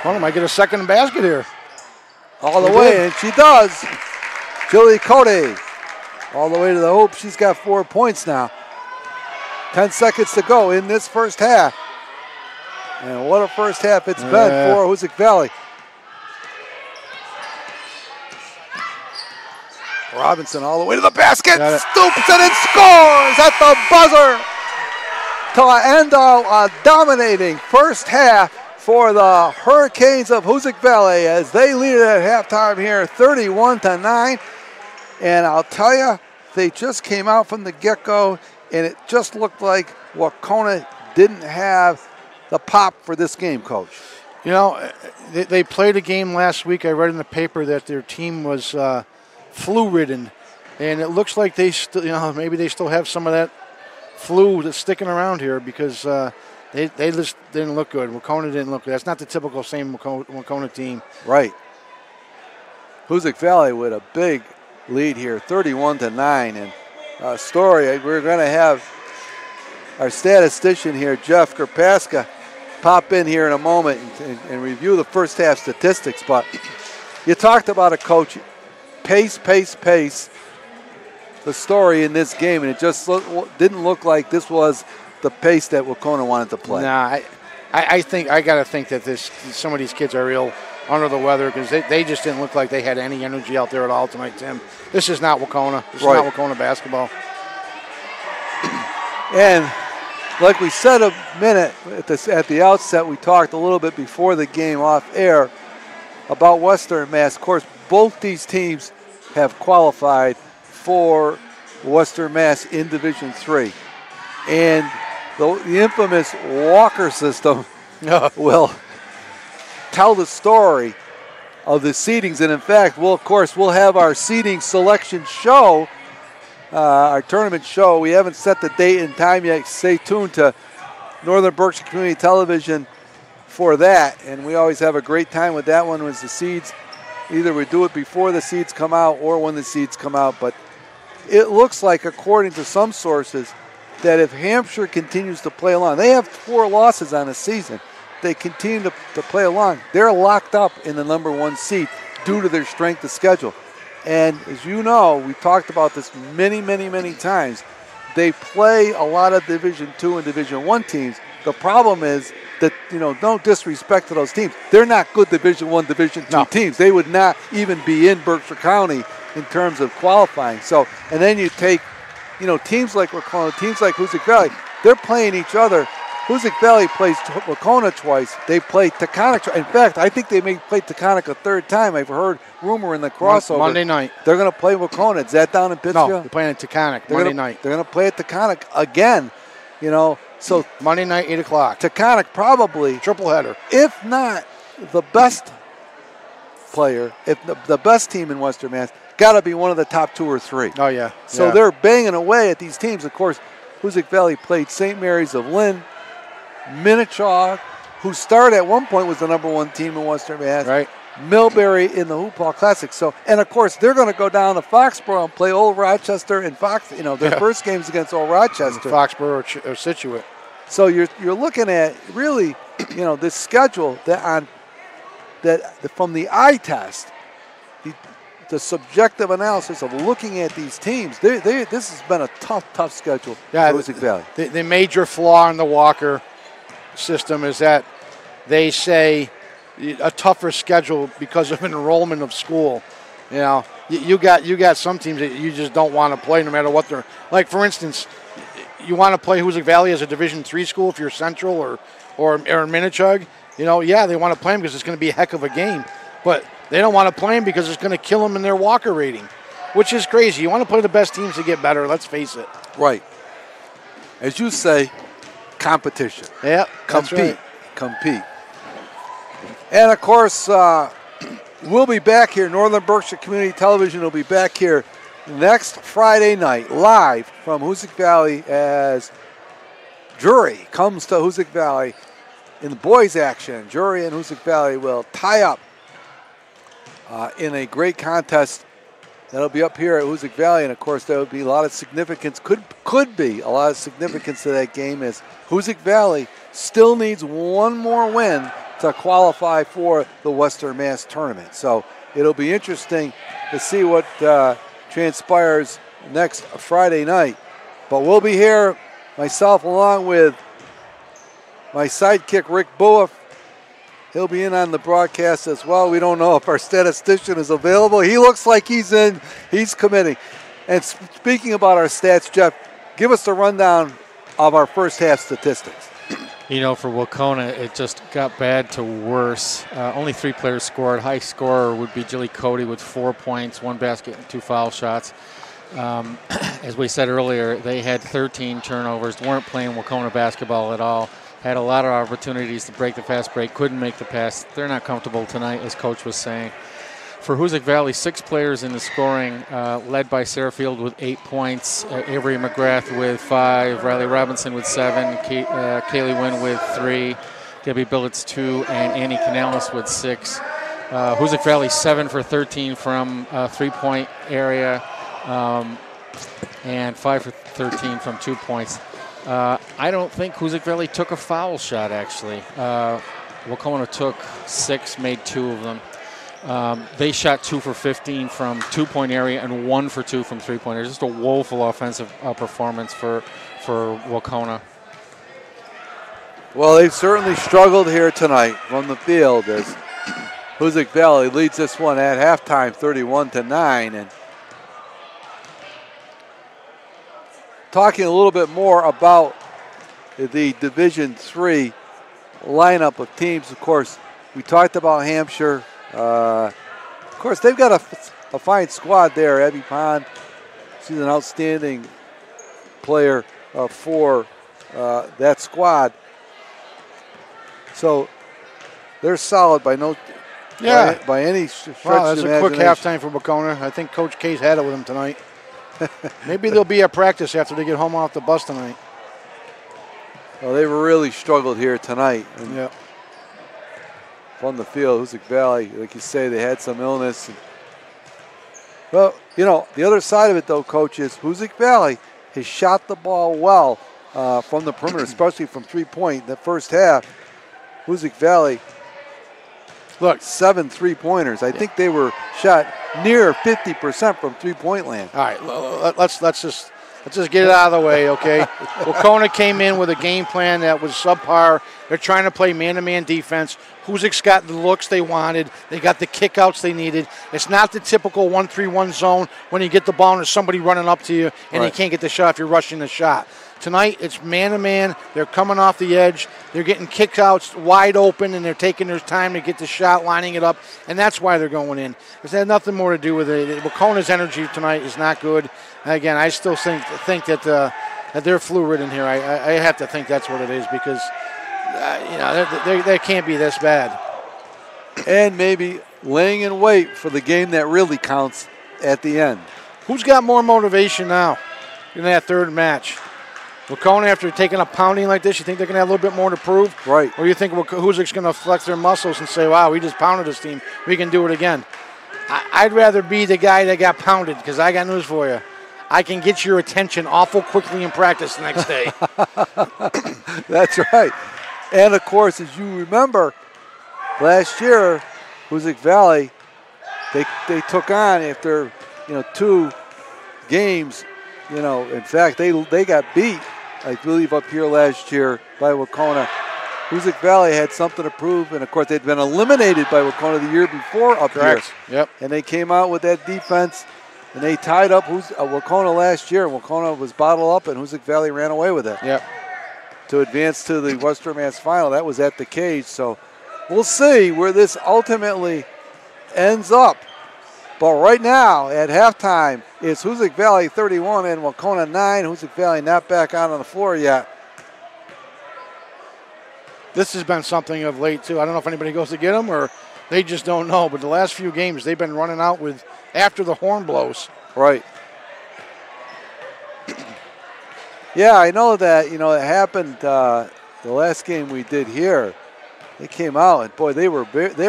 Well, might get a second basket here. All the way, and she does. Julie Cody, all the way to the hoop. She's got 4 points now. 10 seconds to go in this first half. And what a first half it's been for Hoosac Valley. Robinson all the way to the basket, stoops and it scores at the buzzer to end a dominating first half for the Hurricanes of Hoosac Valley as they lead it at halftime here 31-9. And I'll tell you, they just came out from the get-go and it just looked like Wauconah didn't have the pop for this game, Coach. You know, they played a game last week. I read in the paper that their team was flu-ridden, and it looks like they still, maybe they still have some of that flu that's sticking around here because they just didn't look good. Wauconah didn't look good. That's not the typical same Wauconah team. Right. Hoosac Valley with a big lead here, 31-9, and Story. We're going to have our statistician here, Jeff Kerpaska, pop in here in a moment and review the first half statistics. But you talked about it, Coach. Pace. The Story in this game, and it just didn't look like this was the pace that Wauconah wanted to play. Nah, I think I got to think that some of these kids are real under the weather because they just didn't look like they had any energy out there at all tonight, Tim. This is not Wauconah. This is not Wauconah basketball. And like we said a minute at the outset, we talked a little bit before the game off air about Western Mass. Of course, both these teams have qualified for Western Mass in Division III. And the infamous Walker system will tell the story of the seedings. And in fact, we'll have our seeding selection show, our tournament show. We haven't set the date and time yet. Stay tuned to Northern Berkshire Community Television for that. And we always have a great time with that one as the seeds. Either we do it before the seeds come out or when the seeds come out. But it looks like, according to some sources, that if Hampshire continues to play along, they have 4 losses on the season. They continue to play along. They're locked up in the number 1 seed due to their strength of schedule. And as you know, we've talked about this many times. They play a lot of Division II and Division I teams. The problem is that, no disrespect to those teams. They're not good Division I, Division II teams. They would not even be in Berkshire County in terms of qualifying. So, and then you take, teams like Wauconah, teams like Hoosac Valley, they're playing each other. Hoosac Valley plays Wauconah twice. They play Taconic twice. In fact, I think they may play Taconic a 3rd time. I've heard rumor in the crossover. Monday night. They're going to play Wauconah. Is that down in Pittsfield? No, they're playing at Taconic Monday night. They're going to play at Taconic again, So Monday night, 8 o'clock. Taconic probably. Triple header. If not the best player, if the best team in Western Mass, got to be one of the top 2 or 3. Oh, yeah. So they're banging away at these teams. Of course, Hoosac Valley played St. Mary's of Lynn, Minnechaug, who started at one point was the number 1 team in Western Mass. Right. Millbury in the Hoop Hall Classic. So, and of course, they're going to go down to Foxborough and play Old Rochester and their first games against Old Rochester. Foxborough or Situate. So you're looking at really, this schedule that from the eye test, the subjective analysis of looking at these teams, this has been a tough schedule for Hoosac Valley. The major flaw in the Walker system is that they say a tougher schedule because of enrollment of school. You got some teams that you just don't want to play no matter what they're like. For instance, you want to play Hoosac Valley as a Division III school if you're Central or Minnechaug. They want to play them because it's going to be a heck of a game, but they don't want to play them because it's going to kill them in their Walker rating, which is crazy. You want to play the best teams to get better. Let's face it. Right. As you say, competition. Yeah, compete. And of course, we'll be back here. Northern Berkshire Community Television will be back here next Friday night, live from Hoosac Valley as Drury comes to Hoosac Valley in the boys' action. Drury and Hoosac Valley will tie up in a great contest That'll be up here at Hoosac Valley, and of course there will be a lot of significance, could be a lot of significance to that game, as Hoosac Valley still needs one more win to qualify for the Western Mass tournament. So it'll be interesting to see what transpires next Friday night. But we'll be here, myself along with my sidekick Rick Bua. He'll be in on the broadcast as well. We don't know if our statistician is available. He looks like he's in. He's committing. And speaking about our stats, Jeff, give us the rundown of our first half statistics. You know, for Wauconah, it just got bad to worse. Only 3 players scored. High scorer would be Jilly Cody with 4 points, 1 basket, and 2 foul shots. As we said earlier, they had 13 turnovers, weren't playing Wauconah basketball at all. Had a lot of opportunities to break the fast break, couldn't make the pass. They're not comfortable tonight, as Coach was saying. For Hoosac Valley, 6 players in the scoring, led by Sarah Field with 8 points, Avery McGrath with 5, Riley Robinson with 7, Kaylee Wynn with 3, Debbie Billets 2, and Annie Canales with 6. Hoosac Valley 7 for 13 from 3-point area, and 5 for 13 from 2 points. I don't think Hoosac Valley took a foul shot, actually. Wauconah took 6, made 2 of them. They shot 2 for 15 from 2-point area and 1 for 2 from 3-point area. Just a woeful offensive performance for Wauconah. Well, they've certainly struggled here tonight from the field, as Hoosac Valley leads this one at halftime 31-9. And talking a little bit more about the Division III lineup of teams, of course, we talked about Hampshire. Of course, they've got a fine squad there. Abby Pond, she's an outstanding player for that squad. So they're solid by by any stretch wow, of that's the a quick imagination. halftime for Wauconah. I think Coach K's had it with him tonight. Maybe there'll be a practice after they get home off the bus tonight. Well, they've really struggled here tonight. Yeah. From the field, Hoosac Valley, like you say, they had some illness. Well, you know, the other side of it, though, Coach, is Hoosac Valley has shot the ball well from the perimeter, especially from 3-point. The first half, Hoosac Valley, look, 7 3-pointers. I think they were shot near 50% from 3-point land. All right, let's just get it out of the way, okay? Wauconah came in with a game plan that was subpar. They're trying to play man-to-man defense. Hoosac's got the looks they wanted. They got the kickouts they needed. It's not the typical 1-3-1 zone when you get the ball and there's somebody running up to you and you can't get the shot if you're rushing the shot. Tonight, it's man-to-man. They're coming off the edge. They're getting kickouts wide open, and they're taking their time to get the shot, lining it up, and that's why they're going in. It had nothing more to do with it. Wauconah's energy tonight is not good. Again, I still think that they're flu-ridden here. I have to think that's what it is because, you know, they can't be this bad. And maybe laying in wait for the game that really counts at the end. Who's got more motivation now in that third match? Wauconah, after taking a pounding like this, you think they're going to have a little bit more to prove? Right. Or you think Hoosac's going to flex their muscles and say, wow, we just pounded this team. We can do it again. I'd rather be the guy that got pounded because I got news for you. I can get your attention awful quickly in practice the next day. That's right. And, of course, as you remember, last year, Hoosac Valley, they took on after, 2 games. In fact, they got beat, I believe, up here last year by Wauconah. Hoosac Valley had something to prove, and, of course, they'd been eliminated by Wauconah the year before up here. Yep. And they came out with that defense, and they tied up Wauconah last year. Wauconah was bottled up, and Hoosac Valley ran away with it. Yep. To advance to the Western Mass Final. That was at the cage, so we'll see where this ultimately ends up. But right now, at halftime, it's Hoosac Valley 31 and Wauconah 9. Hoosac Valley not back out on the floor yet. This has been something of late, too. I don't know if anybody goes to get them or they just don't know. But the last few games, they've been running out with after the horn blows. Right. Yeah, I know that, it happened the last game we did here. They came out, and boy, they were.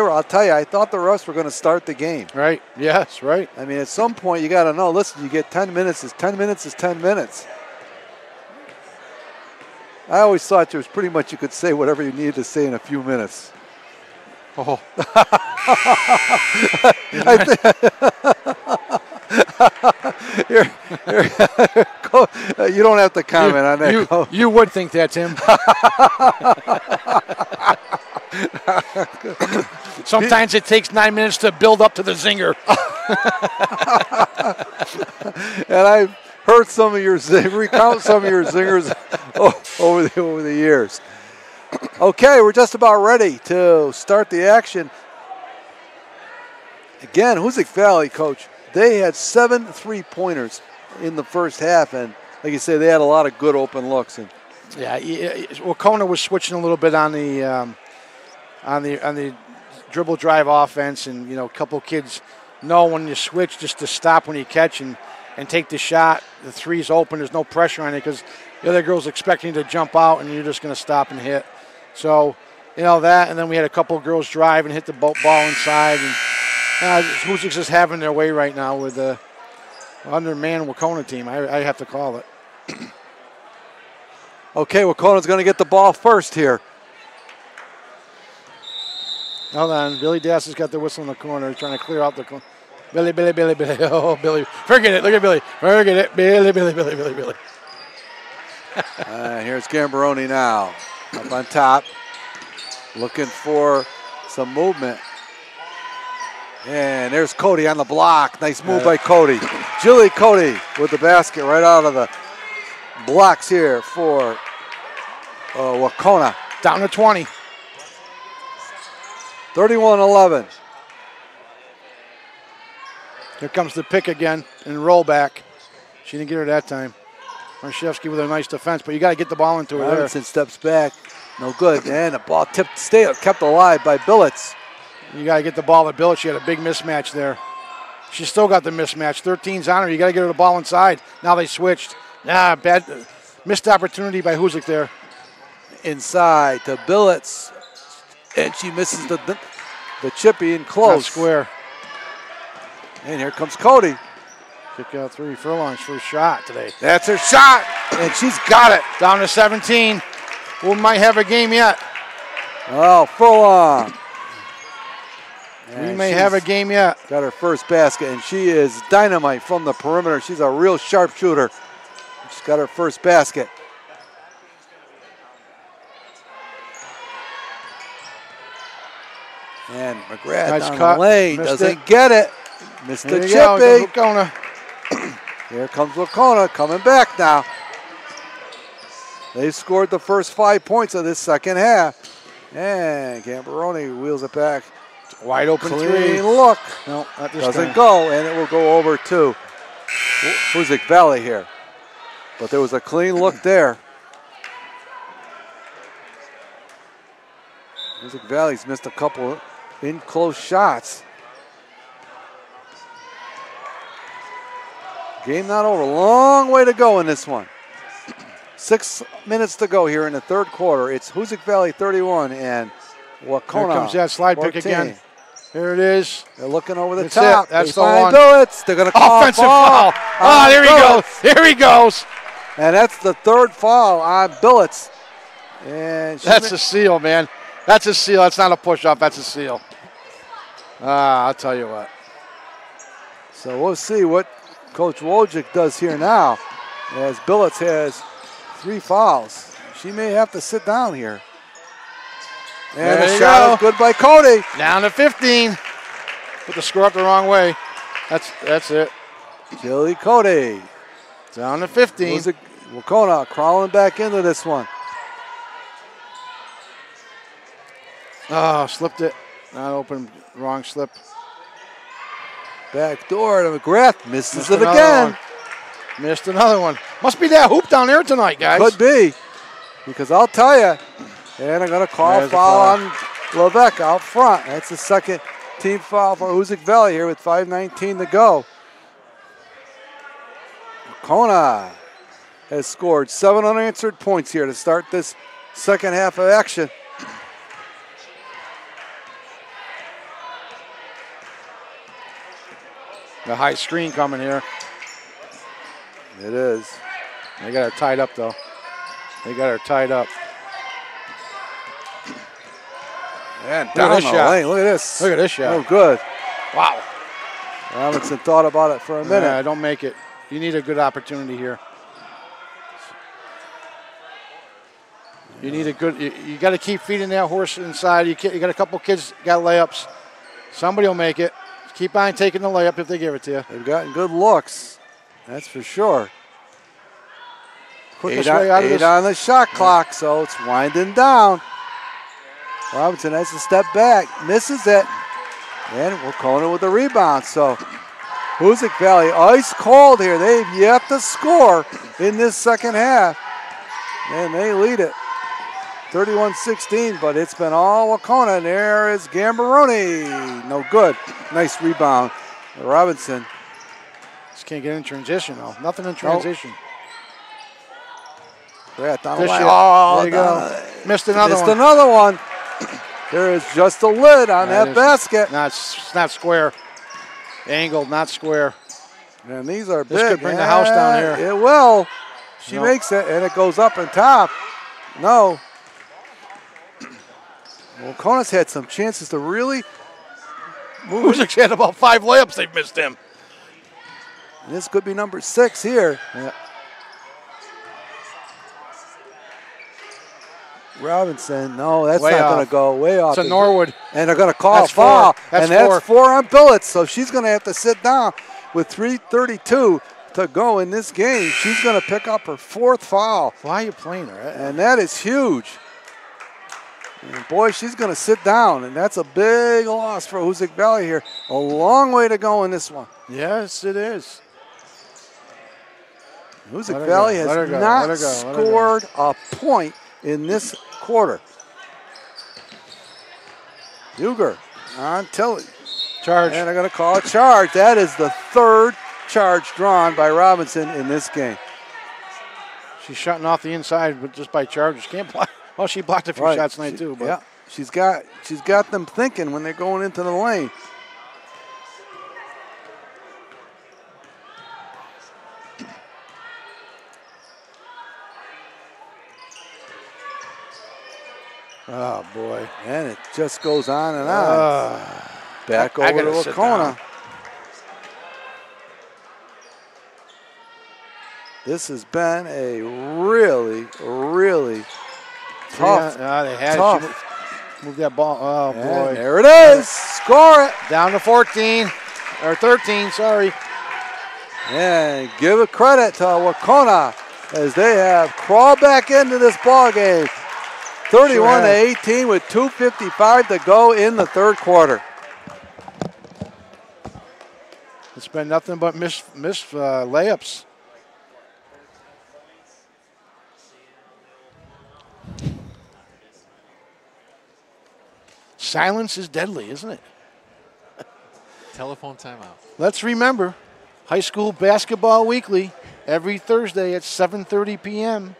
I'll tell you, I thought the refs were going to start the game. Right. Yes. Right. I mean, at some point, you got to know. Listen, you get 10 minutes. 10 minutes is 10 minutes. I always thought there was pretty much you could say whatever you needed to say in a few minutes. Oh. You don't have to comment on that. You would think that, Tim. Sometimes it takes 9 minutes to build up to the zinger. And I've heard some of your recount some of your zingers over the years. Okay, we're just about ready to start the action. Again, Hoosac Valley, Coach, they had 7 3-pointers in the first half, and like you say, they had a lot of good open looks. And yeah, Wacona was switching a little bit on the dribble drive offense, and a couple kids know when you switch just to stop when you catch and take the shot. The three's open. There's no pressure on it because the other girl's expecting to jump out, and you're just going to stop and hit. So, that, and then we had a couple girls drive and hit the ball inside. And Hoosac's just having their way right now with the undermanned Wacona team, I have to call it. Okay, Wacona's going to get the ball first here. Hold on, Billy Dass has got the whistle in the corner, trying to clear out the corner. Billy. Oh, Billy. Forget it. Look at Billy. Forget it. Billy. Here's Gambaroni now. Up on top. Looking for some movement. And there's Cody on the block. Nice move by Cody. Jilly Cody with the basket right out of the blocks here for Wacona. Down to 20. 31-11. Here comes the pick again and roll back. She didn't get her that time. Marszewski with a nice defense, but you got to get the ball into her there. Robinson steps back. No good. And the ball kept alive by Billets. You got to get the ball to Billets. She had a big mismatch there. She still got the mismatch. 13's on her. You got to get her the ball inside. Now they switched. Bad missed opportunity by Hoosac there. Inside to Billets. And she misses the chippy in close. Not square. And here comes Cody. Kick out 3 furlongs for a shot today. That's her shot. And she's got it. Down to 17. We might have a game yet. Oh, furlong. We may have a game yet. Got her first basket, and she is dynamite from the perimeter. She's a real sharpshooter. She's got her first basket. And McGrath nice down cut. the lane. Missed Doesn't it. get it. Missed the chippy. Here comes Wacona coming back now. They scored the first 5 points of this second half. And Gambaroni wheels it back. Wide open Clean 3. look. No, not this Doesn't time. go, and it will go over to Hoosac Valley here. But there was a clean look there. Hoosac Valley's missed a couple in close shots. Game not over. Long way to go in this one. 6 minutes to go here in the third quarter. It's Hoosac Valley 31 and Wacona. Here comes that slide 14. pick again. Here it is. They're looking over the That's top. it. That's they the find one. Billets. They're going to call Offensive foul. Oh, there he goes. Here he goes. And that's the third foul on Billets. And that's a seal, man. That's a seal. That's not a push-off. That's a seal. I'll tell you what. So we'll see what Coach Wojcik does here now, as Billets has 3 fouls. She may have to sit down here. And the shot is good by Cody. Down to 15. Put the score up the wrong way. That's it. Jilly Cody. Down to 15. Wacona crawling back into this one. Oh, slipped it. Not open. Wrong slip. Back door to McGrath. Misses it again. Missed another one. Must be that hoop down there tonight, guys. Could be. Because I'll tell you, and I'm going to call a foul on Levesque out front. That's the second team foul for Hoosac Valley here with 5:19 to go. Wacona has scored 7 unanswered points here to start this second half of action. The high screen coming here. It is. They got her tied up, though. They got her tied up. And down the lane. Look at this. Look at this shot. Oh, good. Wow. Robinson thought about it for a minute. Yeah, don't make it. You need a good opportunity here. You need a good. You got to keep feeding that horse inside. You got a couple kids got layups. Somebody will make it. Keep on taking the layup if they give it to you. They've gotten good looks. That's for sure. Quickest way out of this. 8 on the shot clock, so it's winding down. Robinson has to step back, misses it, and Wacona with the rebound. So Hoosac Valley ice cold here. They've yet to score in this second half, and they lead it 31-16, but it's been all Wacona. And there is Gambaroni. No good. Nice rebound. Robinson. Just can't get in transition, though. Nothing in transition. Yeah, down the This line. shit. Oh, there you go. Missed another one. Missed another one. There is just a lid on that basket. It's not square. Angled, not square. And these are This big. could bring the house down here. It will. She makes it, and it goes up and top. No. Well, Wacona's had some chances to really move. Hoosac's had about 5 layups. They've missed him. And this could be number 6 here. Yeah. Robinson, no, that's Way not off. going to go. Way off. It's a Norwood. And they're going to call That's a foul. 4. That's and that's 4. 4 on Billets. So she's going to have to sit down with 3:32 to go in this game. She's going to pick up her 4th foul. Why are you playing her? And that is huge. And boy, she's going to sit down. And that's a big loss for Hoosac Valley here. A long way to go in this one. Yes, it is. Hoosac Valley has not scored a point in this quarter. Uger on Tilly. Charge. And they're going to call a charge. That is the 3rd charge drawn by Robinson in this game. She's shutting off the inside, but just by charge. She can't block. Well, she blocked a few shots tonight too. But. Yeah, she's got them thinking when they're going into the lane. Oh, boy. And it just goes on and on. Back over to Wacona. This has been a really, really tough. Yeah, they had tough. Move that ball. Oh, And boy. there it is. Score it. Down to 14. Or 13, sorry. And give a credit to Wacona as they have crawled back into this ball game. 31-18 with 2:55 to go in the 3rd quarter. It's been nothing but missed layups. Silence is deadly, isn't it? Telephone timeout. Let's remember, High School Basketball Weekly every Thursday at 7:30 p.m.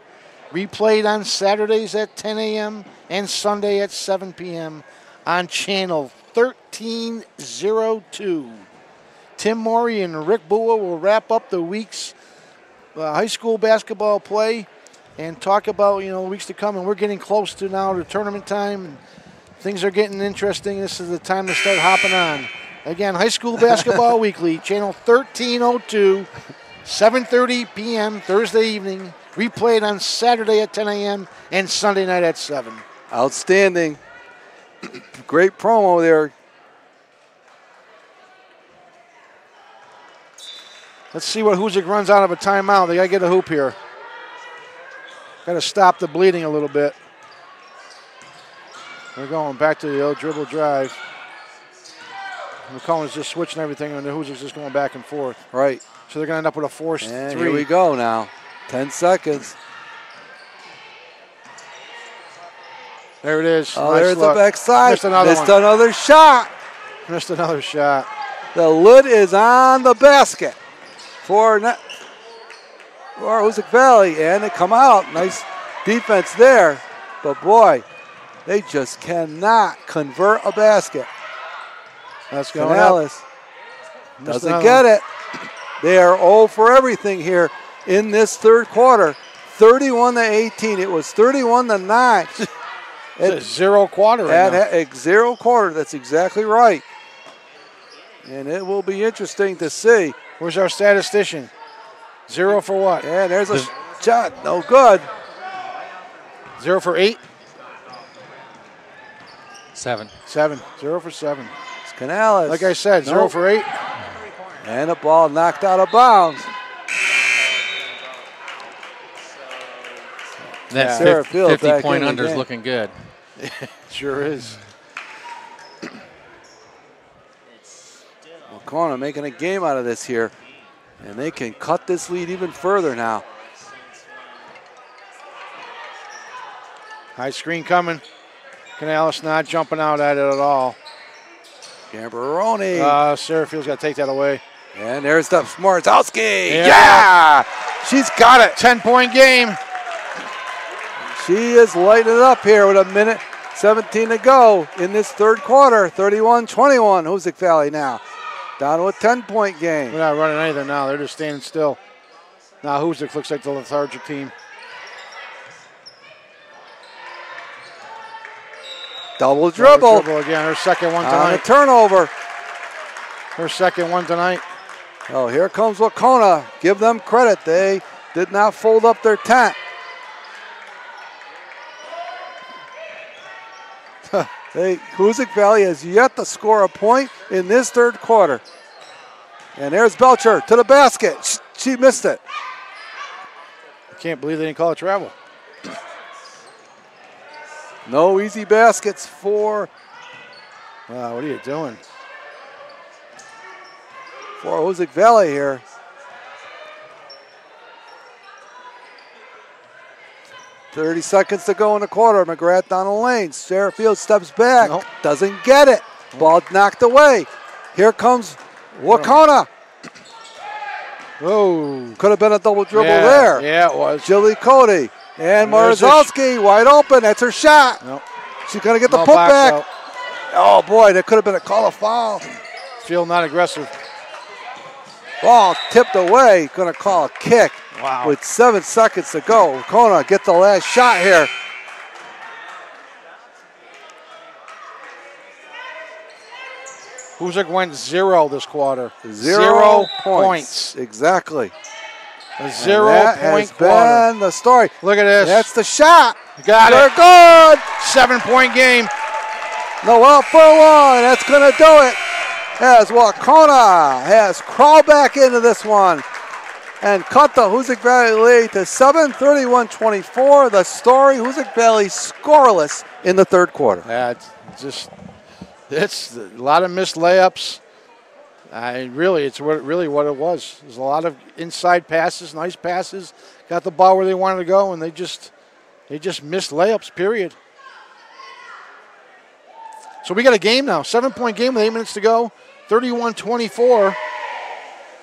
Replayed on Saturdays at 10 a.m. and Sunday at 7 p.m. on channel 1302. Tim Morey and Rick Bua will wrap up the week's high school basketball play and talk about weeks to come. And we're getting close to now to tournament time, and things are getting interesting. This is the time to start hopping on. Again, High School Basketball Weekly, channel 1302, 7:30 p.m. Thursday evening. Replayed on Saturday at 10 a.m. and Sunday night at 7. Outstanding. Great promo there. Let's see what Hoosac runs out of a timeout. They got to get a hoop here. Got to stop the bleeding a little bit. They're going back to the old dribble drive. McCollum's just switching everything, and the Hoosac's just going back and forth. Right. So they're going to end up with a forced 3. Here we go now. 10 seconds. There it is. Oh, nice there's look. the backside. Missed another shot. Missed another shot. The lid is on the basket for Hoosac Valley, and they come out. Nice defense there. But, boy, they just cannot convert a basket. That's going Canales. Doesn't get it. They are 0 for everything here in this third quarter. 31-18. It was 31-9. It's a zero quarter right now. Zero quarter. That's exactly right. And it will be interesting to see. Where's our statistician? 0 for what? Yeah, there's a shot. No good. 0 for 8? 7. 7. 0 for 7. It's Canales. Like I said, 0 for 8. And the ball knocked out of bounds. That 50-point under is looking good. Sure is. Waukena's making a game out of this here. And they can cut this lead even further now. High screen coming. Canales not jumping out at it at all. Gambaroni. Serafield's got to take that away. And there's the Smorzowski. Yeah! She's got it. 10-point game. She is lighting it up here with a minute 17 to go in this third quarter. 31-21, Hoosac Valley now. Down to a 10-point game. They're not running anything now. They're just standing still. Now Hoosac looks like the lethargic team. Double dribble. Dribble again. Her second one tonight. On a turnover. Her second one tonight. Oh, here comes Waukona. Give them credit. They did not fold up their tent. Hoosac Valley has yet to score a point in this third quarter. And there's Belcher to the basket. She missed it. I can't believe they didn't call it travel. No easy baskets for. Wow, what are you doing? For Hoosac Valley here. .30 seconds to go in the quarter. McGrath down the lane. Seraffield steps back. Nope. Doesn't get it. Ball knocked away. Here comes Waukona. Whoa. Could have been a double dribble there. Yeah, it was. Jilly Cody. And Marzowski wide open. That's her shot. Nope. She's going to get the No putback. box out. Oh, boy. That could have been a call of foul. Field not aggressive. Ball tipped away. Going to call a kick. Wow. With 7 seconds to go. Waukona get the last shot here. Hoosac went 0 this quarter. Zero points. Exactly. A And 0 that point has quarter. been the story. Look at this. That's the shot. Got They're it. good. 7-point game. Noel Furlong. That's going to do it. As Waukona has crawled back into this one and cut the Hoosac Valley lead to 7, 31-24. The story, Hoosac Valley scoreless in the third quarter. It's a lot of missed layups. It's really what it was. There's a lot of inside passes, nice passes. Got the ball where they wanted to go, and they just missed layups, period. So we got a game now. 7-point game with 8 minutes to go. 31-24.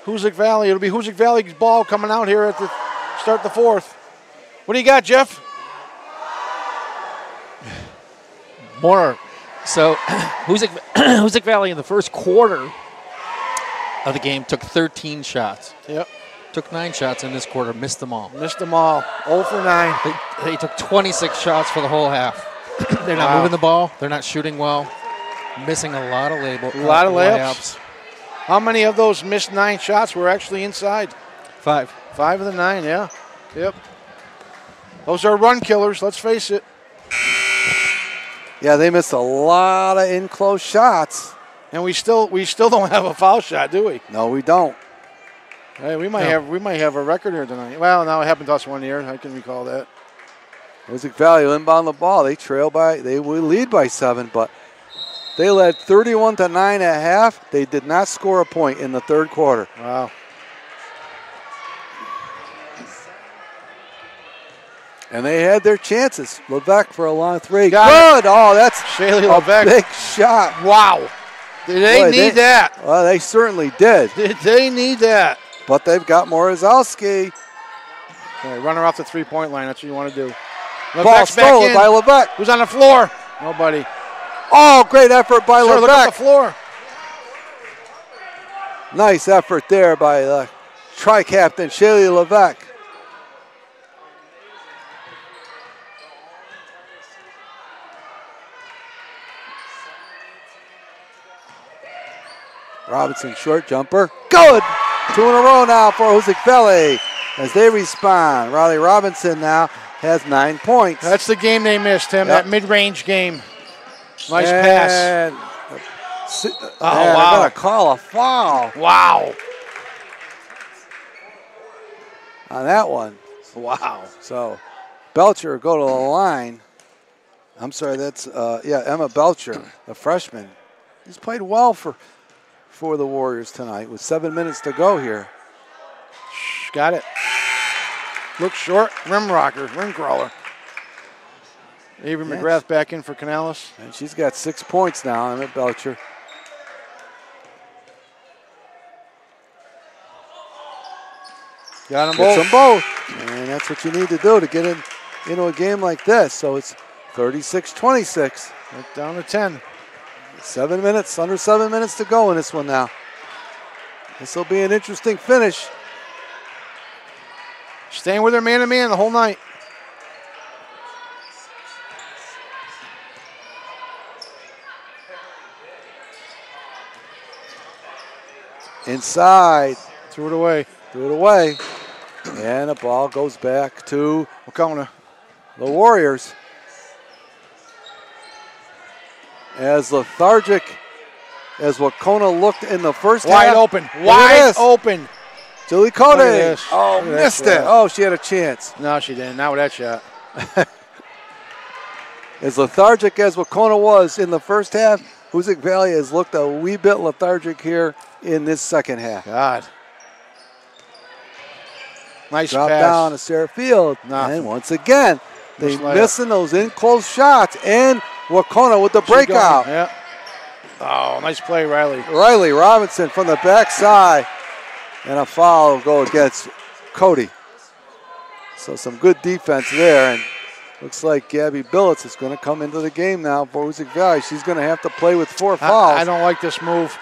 Hoosac Valley. It'll be Hoosac Valley's ball coming out here at the start the fourth. What do you got, Jeff? More. So Hoosac Valley in the first quarter of the game took 13 shots. Yep. Took 9 shots in this quarter, missed them all. Missed them all. 0 for 9. They took 26 shots for the whole half. They're not moving the ball. They're not shooting well. Missing a lot of layups. How many of those missed 9 shots were actually inside? 5. 5 of the 9, yeah. Yep. Those are run killers, let's face it. Yeah, they missed a lot of in-close shots. And we still don't have a foul shot, do we? No, we don't. Hey, we might have a record here tonight. Well, now it happened to us one year. I can recall that. Hoosac Valley inbound the ball. They will lead by 7, but they led 31-9 at half. They did not score a point in the third quarter. Wow. And they had their chances. Levesque for a long 3. Got Good. Oh, that's Shaylee a Levesque. big shot. Wow. Did they need that? Well, they certainly did. Did they need that? But they've got Morzowski. Okay, run her off the 3-point line. That's what you want to do. Ball Levesque's back stolen in. by Levesque. Who's on the floor? Nobody. Oh, great effort by Sir, look at the Levesque. floor. Nice effort there by the tri-captain Shaylee Levesque. Robinson short jumper. Good! 2 in a row now for Hoosac Valley as they respond. Riley Robinson now has 9 points. That's the game they missed, Tim, Yep. that mid-range game. Nice pass. Oh, wow. They're going to call a foul. Wow. On that one. Wow. So Belcher go to the line. I'm sorry, that's, Emma Belcher, the freshman. He's played well for the Warriors tonight with 7 minutes to go here. Got it. Looks short. Rim rocker, rim crawler. Avery McGrath back in for Canales. And she's got 6 points now, Emma Belcher. Got them Gets both. them both. And that's what you need to do to get into a game like this. So it's 36-26. Right down to 10. 7 minutes, under 7 minutes to go in this one now. This will be an interesting finish. Staying with her man-to-man the whole night. Inside. Threw it away. Threw it away. And the ball goes back to Wacona. The Warriors. As lethargic as Wacona looked in the first Wide half. open. Wide open. Julie Look at Cote. this. Oh, Look at that missed it. shot. Oh, she had a chance. No, she didn't. Not with that shot. As lethargic as Wacona was in the first half, Hoosac Valley has looked a wee bit lethargic here in this second half. God. Nice Drop pass. down to Sarah Field. Nothing. And once again, they Just layup. missing those in-close shots. And Wacona with the breakout. Yeah. Oh, nice play, Riley. Riley Robinson from the backside. And a foul will go against Cody. So some good defense there. And looks like Gabby Billets is going to come into the game now for Hoosac Valley. She's going to have to play with 4 fouls. I don't like this move.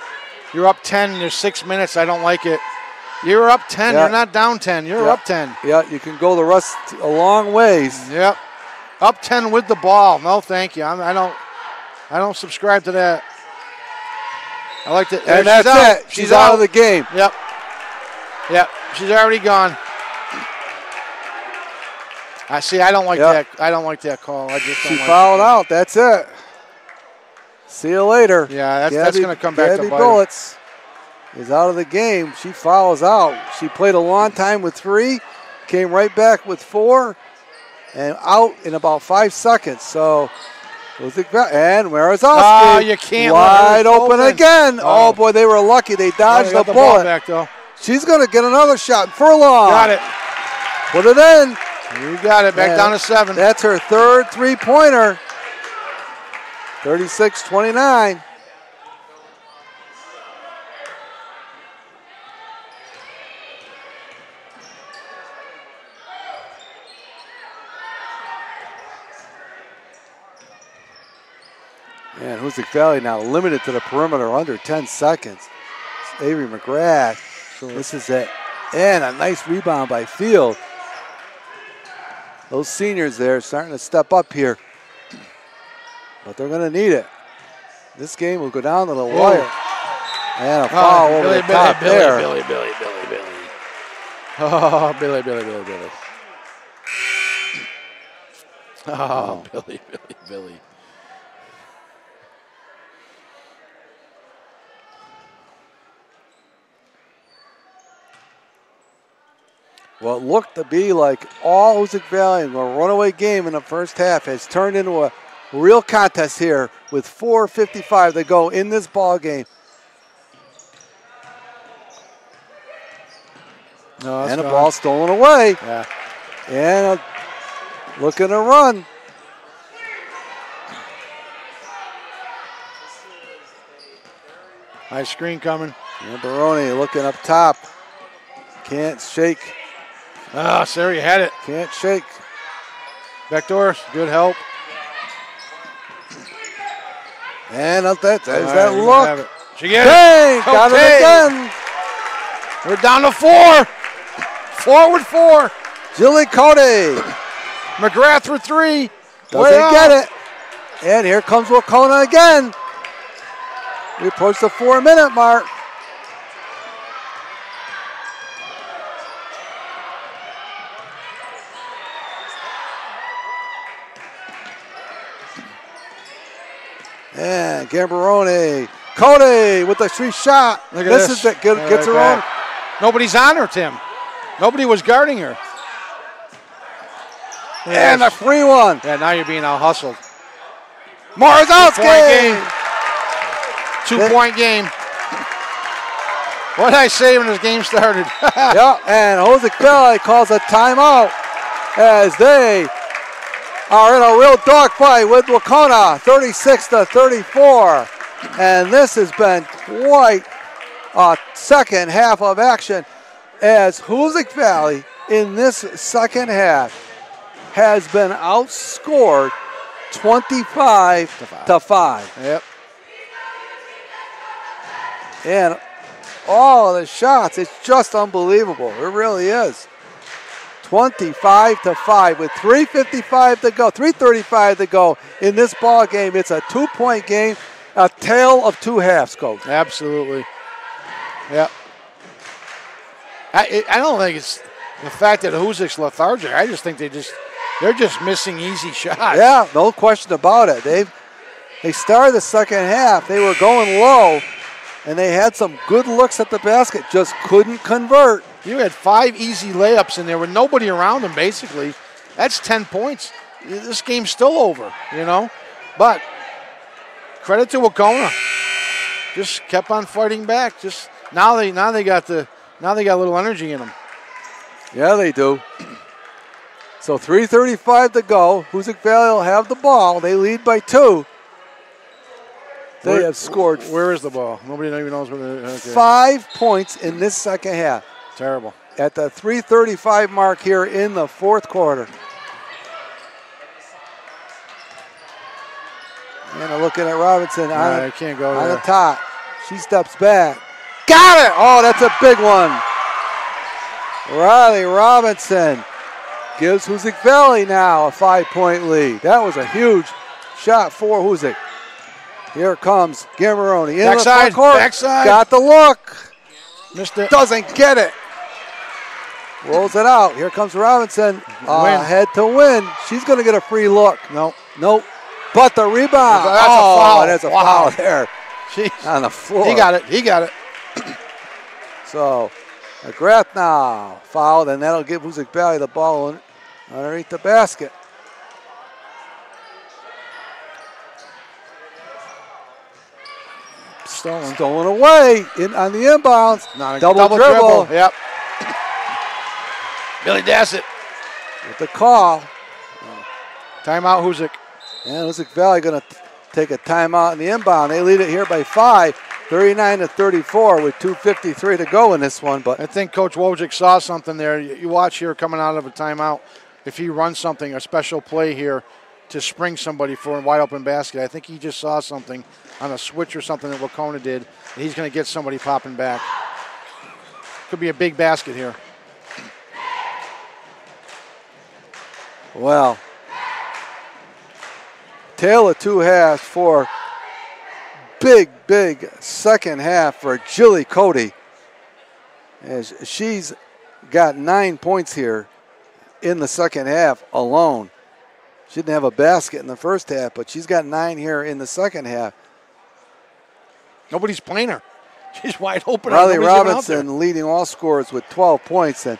You're up 10. There's 6 minutes. I don't like it. You're up 10. Yeah. You're not down 10. You're up 10. Yeah, you can go the rest a long ways. Yep. Up 10 with the ball. No, thank you. I don't subscribe to that. I like to. And that's it. She's out of the game. Yep. Yep. She's already gone. I see. I don't like that. I don't like that call. I just don't She like fouled it. out. That's it. See you later. Yeah, that's going to come back Gabby to bite her. Billets is out of the game. She fouls out. She played a long time with 3, came right back with 4, and out in about 5 seconds. So, and Marazowski. Oh, you can't. Wide open again. Oh, boy, they were lucky. They dodged got the ball bullet. back, though. She's going to get another shot. Furlong. Got it. Put it in. You got it. Back down to 7. That's her third three-pointer. 36-29. Man, Hoosac Valley now limited to the perimeter under 10 seconds. It's Avery McGrath. This is it. And a nice rebound by Field. Those seniors there starting to step up here. But they're going to need it. This game will go down to the wire. And a foul over the top there. Billy. Oh, Billy. Oh, Billy. What looked to be like all Hoosac Valley and a runaway game in the first half has turned into a real contest here with 4:55 to go in this ball game. No, And a ball stolen away. Yeah. And looking to run. Nice screen coming. And Baroni looking up top. Can't shake. Ah, Sarah, you had it. Can't shake. Backdoor, good help. And there's All right, that you're gonna look. have it. She get Hey, it. got Okay. it again. We're down to 4. Forward 4. Jilly Cody McGrath for 3. doesn't get it. And here comes Wacona again. We approach the 4-minute mark. And Gambarone. Cody with the 3 shot. Look at this. this. Is it. Gets her on. Nobody's on her, Tim. Nobody was guarding her. And a free one. Yeah, now you're being out hustled. Marzowski. 2-point game. What did I say when this game started? Yeah, and Hoosac Valley calls a timeout as they are in a real dogfight with Wacona, 36-34. And this has been quite a second half of action as Hoosac Valley in this second half has been outscored 25-5. Yep. And all of the shots, it's just unbelievable. It really is. 25-5 with 3:55 to go, 3:35 to go in this ball game. It's a 2-point game, a tale of 2 halves, Coach. Absolutely. Yep. I don't think it's the fact that Hoosac's lethargic. I just think they're just missing easy shots. Yeah, no question about it. They started the second half. They were going low, and they had some good looks at the basket, just couldn't convert. You had 5 easy layups and there were nobody around them, basically. That's 10 points. This game's still over, you know. But credit to Wacona. Just kept on fighting back. Just now they got a little energy in them. Yeah, they do. So 3:35 to go. Hoosac Valley will have the ball. They lead by 2. They have scored. Where is the ball? Nobody even knows where it is. 5 points in this second half. Terrible. At the 3:35 mark here in the fourth quarter. And looking at Robinson on can't go on there. the top. She steps back. Got it! Oh, that's a big one. Riley Robinson gives Hoosac Valley now a 5-point lead. That was a huge shot for Hoosac. Here comes Gambarone in the front court. Backside. Got the look. Missed it. Doesn't get it. Rolls it out. Here comes Robinson. Head to win. She's going to get a free look. Nope. But the rebound. That's a foul. That's a foul there. On the floor. He got it. So, McGrath now fouled, and that'll give Hoosac Valley the ball underneath the basket. Stolen away on the inbounds. Double dribble. Yep. Billy Dassett with the call. Timeout, Hoosac. And Hoosac Valley going to take a timeout in the inbound. They lead it here by 5, 39-34 with 2:53 to go in this one. But I think Coach Wojcik saw something there. You watch here coming out of a timeout. If he runs something, a special play here to spring somebody for a wide open basket, I think he just saw something on a switch or something that Wacona did. And he's going to get somebody popping back. Could be a big basket here. Well, tale of 2 halves for big second half for Jilly Cody. As she's got 9 points here in the second half alone. She didn't have a basket in the first half, but she's got 9 here in the second half. Nobody's playing her. She's wide open. Riley Robinson leading all scorers with 12 points. And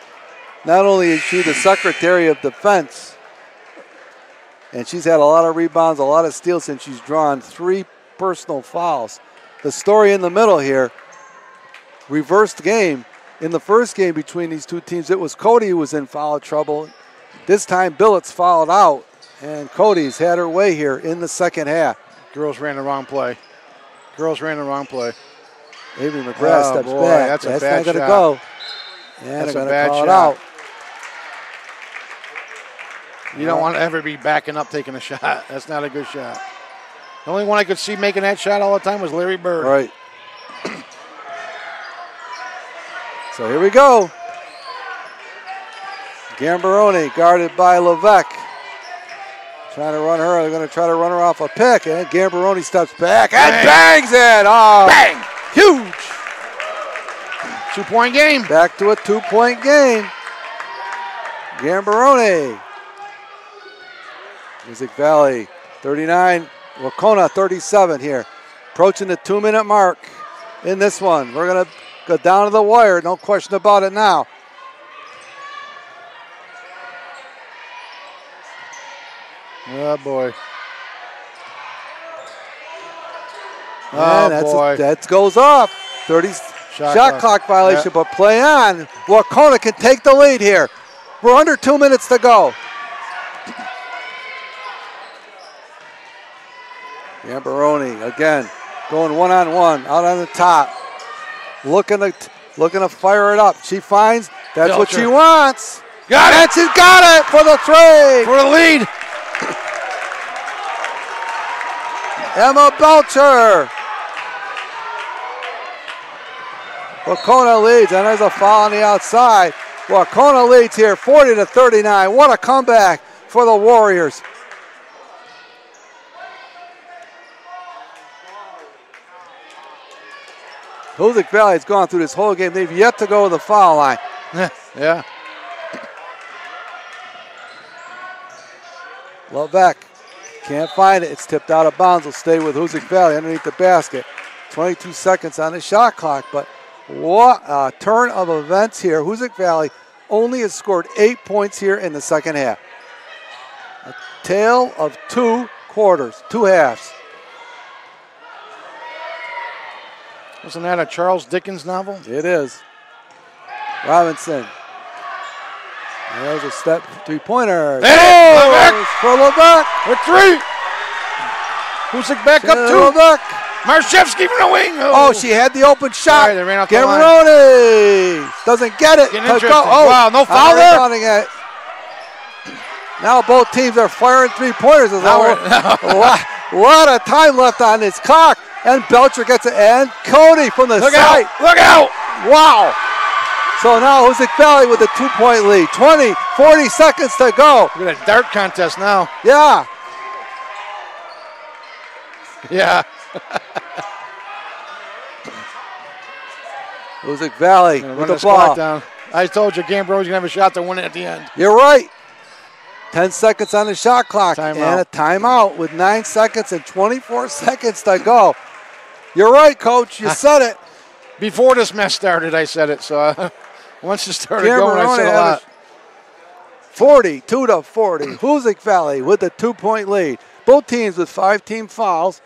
not only is she the Secretary of Defense, and she's had a lot of rebounds, a lot of steals, and she's drawn 3 personal fouls. The story in the middle here, reversed game. In the first game between these two teams, it was Cody who was in foul trouble. This time, Billets fouled out, and Cody's had her way here in the second half. Girls ran the wrong play. Maybe McGrath steps back. That's a bad not going to shot. go. And they're going to call it out. You don't want to ever be backing up taking a shot. That's not a good shot. The only one I could see making that shot all the time was Larry Bird. Right. So here we go. Gambaroni guarded by Levesque. Trying to run her. They're going to try to run her off a pick. And Gambaroni steps back and bangs it. Oh, Bang! huge. 2-point game. Back to a 2-point game. Gambaroni. Music Valley 39. Wacona 37 here. Approaching the 2-minute mark in this one. We're going to go down to the wire. No question about it now. Oh, boy. And boy. That goes off. 30 shot clock violation, but play on. Wacona can take the lead here. We're under 2 minutes to go. Gambaroni again going one-on-one out on the top. Looking to fire it up. She finds that's what she wants. Got it. And she's got it for the three. For the lead. Emma Belcher. Wacona leads, and there's a foul on the outside. Wacona leads here 40-39. What a comeback for the Warriors. Hoosac Valley has gone through this whole game. They've yet to go to the foul line. Yeah. Levesque can't find it. It's tipped out of bounds. Will stay with Hoosac Valley underneath the basket. 22 seconds on the shot clock, but what a turn of events here. Hoosac Valley only has scored 8 points here in the second half. A tale of 2 quarters, 2 halves. Wasn't that a Charles Dickens novel? It is. Robinson. There's a step three-pointer. Levesque for Levesque. with 3. Hoosac back up 2. Levesque. Marshevsky from the wing. Oh, she had the open shot. Sorry, they ran off the line. Gambaroni doesn't get it. Getting Go. interesting. Oh, Wow, no foul there? rebounding it. Now both teams are firing three-pointers. There's a lot of time left on this clock. And Belcher gets it. And Cody from the side. Look out. Wow. So now Hoosac Valley with a 2-point lead. 40 seconds to go. Look at that dart contest now. Yeah. Yeah. Hoosac Valley Run with the this clock ball. down. I told you Gambaroni's going to have a shot to win it at the end. You're right. 10 seconds on the shot clock. Timeout. And a timeout with 9 seconds and 24 seconds to go. You're right, Coach. You said it. Before this mess started, I said it. So once it started going, I said a lot. 42-40. Hoosac Valley with a 2-point lead. Both teams with 5 team fouls.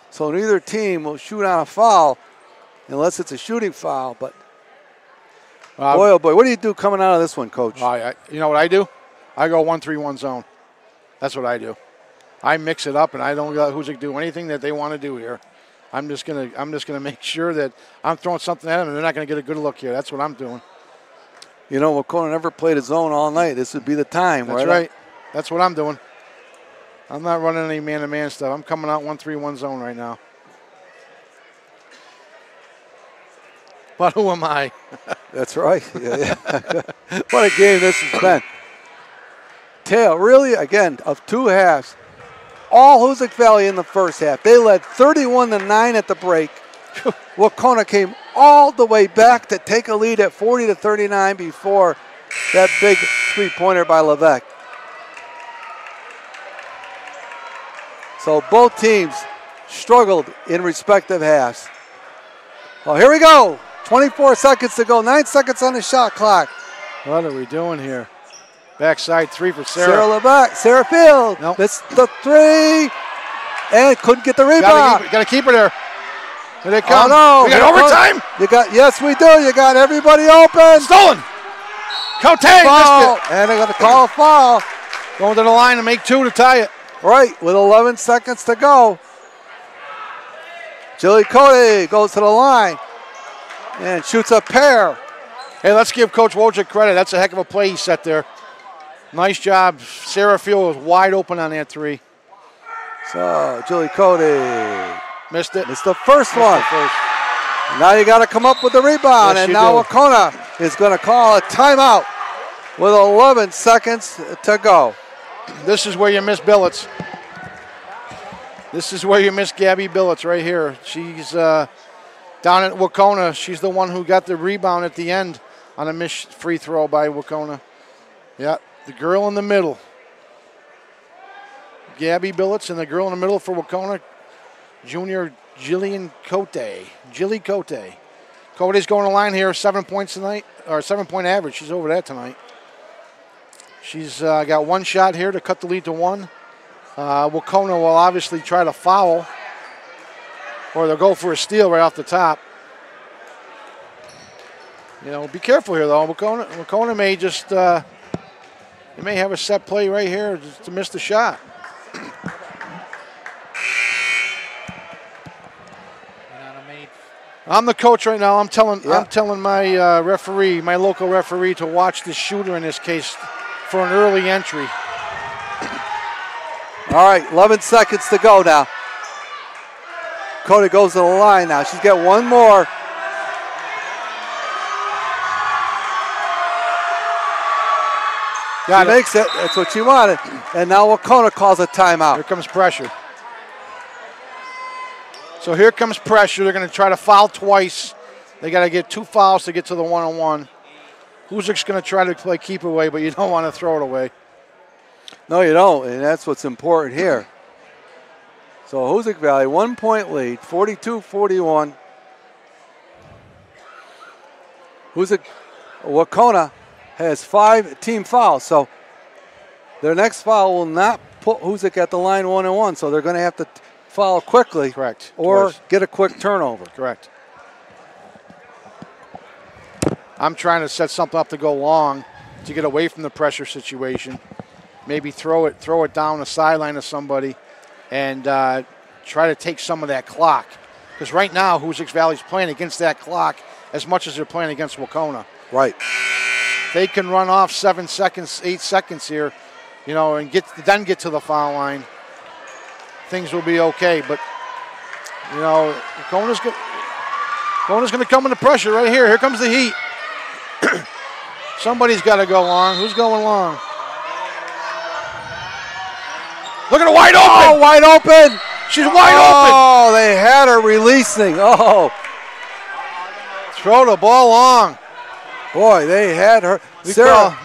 So neither team will shoot on a foul unless it's a shooting foul. But boy, oh boy, what do you do coming out of this one, Coach? You know what I do? I go 1-3-1 zone. That's what I do. I mix it up, and I don't let Hoosac do anything that they want to do here. I'm just gonna make sure that I'm throwing something at them, and they're not gonna get a good look here. That's what I'm doing. You know, Wacona never played a zone all night. This would be the time. That's right. That's what I'm doing. I'm not running any man-to-man stuff. I'm coming out 1-3-1 zone right now. But who am I? That's right. Yeah. What a game this has been. Tale, really, again, of 2 halves. All Hoosac Valley in the first half. They led 31-9 at the break. Wacona came all the way back to take a lead at 40-39 before that big three-pointer by Levesque. So both teams struggled in respective halves. Well, here we go. 24 seconds to go. 9 seconds on the shot clock. What are we doing here? Backside 3 for Sarah. Sarah Levesque. Sarah Field. Nope. Missed the 3. And couldn't get the rebound. Got to keep her there. Here they come. Oh, no. We got overtime. Yes, we do. You got everybody open. Stolen. Cote Foul. missed it. And they got to call a foul. Going to the line to make 2 to tie it. Right, with 11 seconds to go. Jilly Cody goes to the line and shoots a pair. Hey, let's give Coach Wojcik credit. That's a heck of a play he set there. Nice job. Sarah Field was wide open on that 3. So, Jilly Cody missed it. It's the first one. Now you got to come up with the rebound, Yes, and you now do. Wacona is going to call a timeout with 11 seconds to go. This is where you miss Billets. This is where you miss Gabby Billets right here. She's down at Wacona. She's the one who got the rebound at the end on a missed free throw by Wacona. Yeah, the girl in the middle. Gabby Billets, and the girl in the middle for Wacona, junior Jillian Cote. Jilly Cote. Cote's going to line here, 7 points tonight, or 7-point average. She's over that tonight. She's got one shot here to cut the lead to 1. Wacona will obviously try to foul, or they'll go for a steal right off the top. You know, be careful here though. Wacona may just they may have a set play right here just to miss the shot. I'm the coach right now. I'm telling my referee, my local referee, to watch the shooter in this case for an early entry. All right, 11 seconds to go now. Cody goes to the line now. She's got one more. She makes it. That's what she wanted. And now Wacona calls a timeout. Here comes pressure. So here comes pressure. They're going to try to foul twice. They got to get 2 fouls to get to the one-on-one. Hoosac's going to try to play keep away, but you don't want to throw it away. No, you don't, and that's what's important here. So Hoosac Valley, 1 point lead, 42-41. Wacona has 5 team fouls, so their next foul will not put Hoosac at the line 1-on-1, so they're going to have to foul quickly. Correct. Or get a quick turnover. Correct. I'm trying to set something up to go long to get away from the pressure situation. Maybe throw it down the sideline to somebody and try to take some of that clock. Because right now, Hoosac Valley's playing against that clock as much as they're playing against Wacona. Right. They can run off 7 seconds, 8 seconds here, you know, and get to the foul line. Things will be okay, but you know, Wacona's going to come into pressure right here. Here comes the heat. Somebody's got to go long. Who's going long? Look at her, wide open. Oh, wide open. She's wide open. Oh, they had her releasing. Oh. Throw the ball long. Boy, they had her.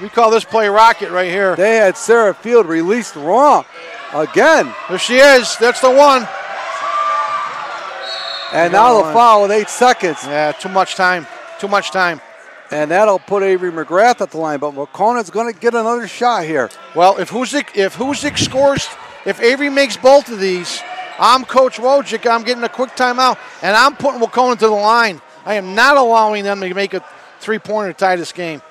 We call this play rocket right here. They had Sarah Field released wrong. Again. There she is. That's the one. And now the foul with 8 seconds. Yeah, too much time. Too much time. And that'll put Avery McGrath at the line. But Wacona's going to get another shot here. Well, if Hoosac scores, if Avery makes both of these, I'm Coach Wojcik. I'm getting a quick timeout, and I'm putting Wacona to the line. I am not allowing them to make a 3-pointer to tie this game.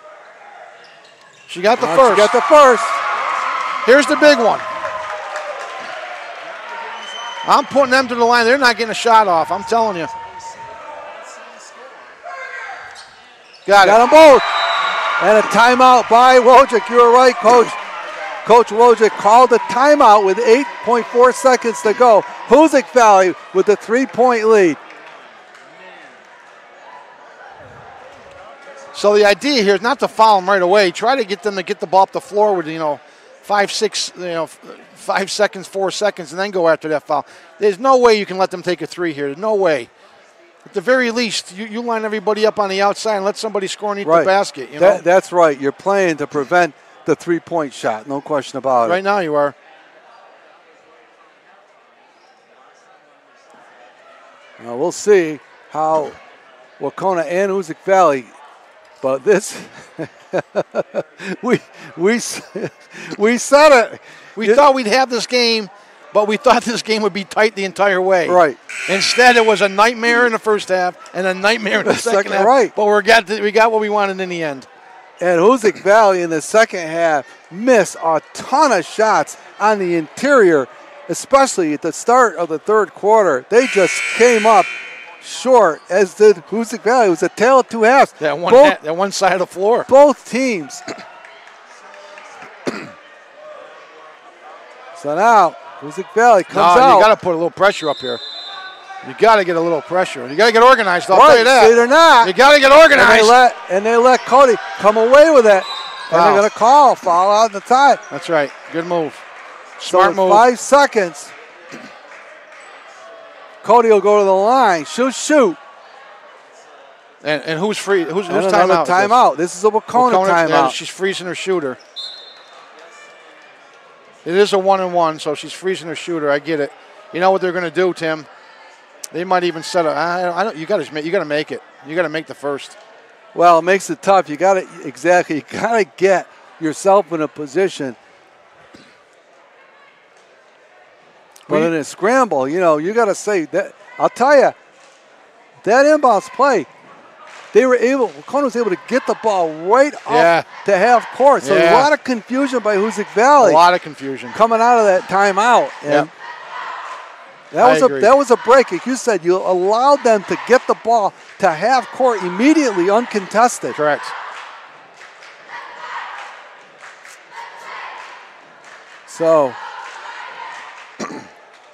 She got the first. She got the first. Here's the big one. I'm putting them to the line. They're not getting a shot off. I'm telling you. Got them both. And a timeout by Wojcik. You were right, Coach. Coach Wojcik called a timeout with 8.4 seconds to go. Hoosac Valley with the 3-point lead. So the idea here is not to foul them right away. Try to get them to get the ball up the floor with 5 seconds, 4 seconds, and then go after that foul. There's no way you can let them take a 3 here. There's no way. At the very least, you line everybody up on the outside and let somebody score underneath the basket. You know? That's right. You're playing to prevent the 3-point shot. No question about it. Right now you are. Now we'll see how Wacona and Hoosac Valley. But this, we said it. We thought we'd have this game, but we thought this game would be tight the entire way. Right. Instead, it was a nightmare in the first half and a nightmare in the second half. Right. But we got what we wanted in the end. And Hoosac Valley in the second half missed a ton of shots on the interior, especially at the start of the third quarter. They just came up short, as did Hoosac Valley. It was a tale of two halves. That one side of the floor. Both teams. So now Hoosac Valley comes out. You got to put a little pressure up here. You got to get a little pressure. You got to get organized. I'll Right, tell you that. see, they're not. You got to get organized. And they let Cody come away with it. And they're going to call foul out in the tie. That's right. Good move. So Smart in move. 5 seconds, Cody will go to the line. Shoot. And who's free? Who's And timeout? another timeout. This is a Wacona timeout. She's freezing her shooter. It is a 1-and-1, so she's freezing her shooter. I get it. You know what they're going to do, Tim? They might even set up. I don't. You got to make it. You got to make the first. Well, it makes it tough. You got to You got to get yourself in a position. But in a scramble, you got to say that. I'll tell you, that inbounds play, Wacona was able to get the ball right up to half court. So a lot of confusion by Hoosac Valley. A lot of confusion coming out of that timeout. And that was a break. Like you said, you allowed them to get the ball to half court immediately, uncontested. Correct. So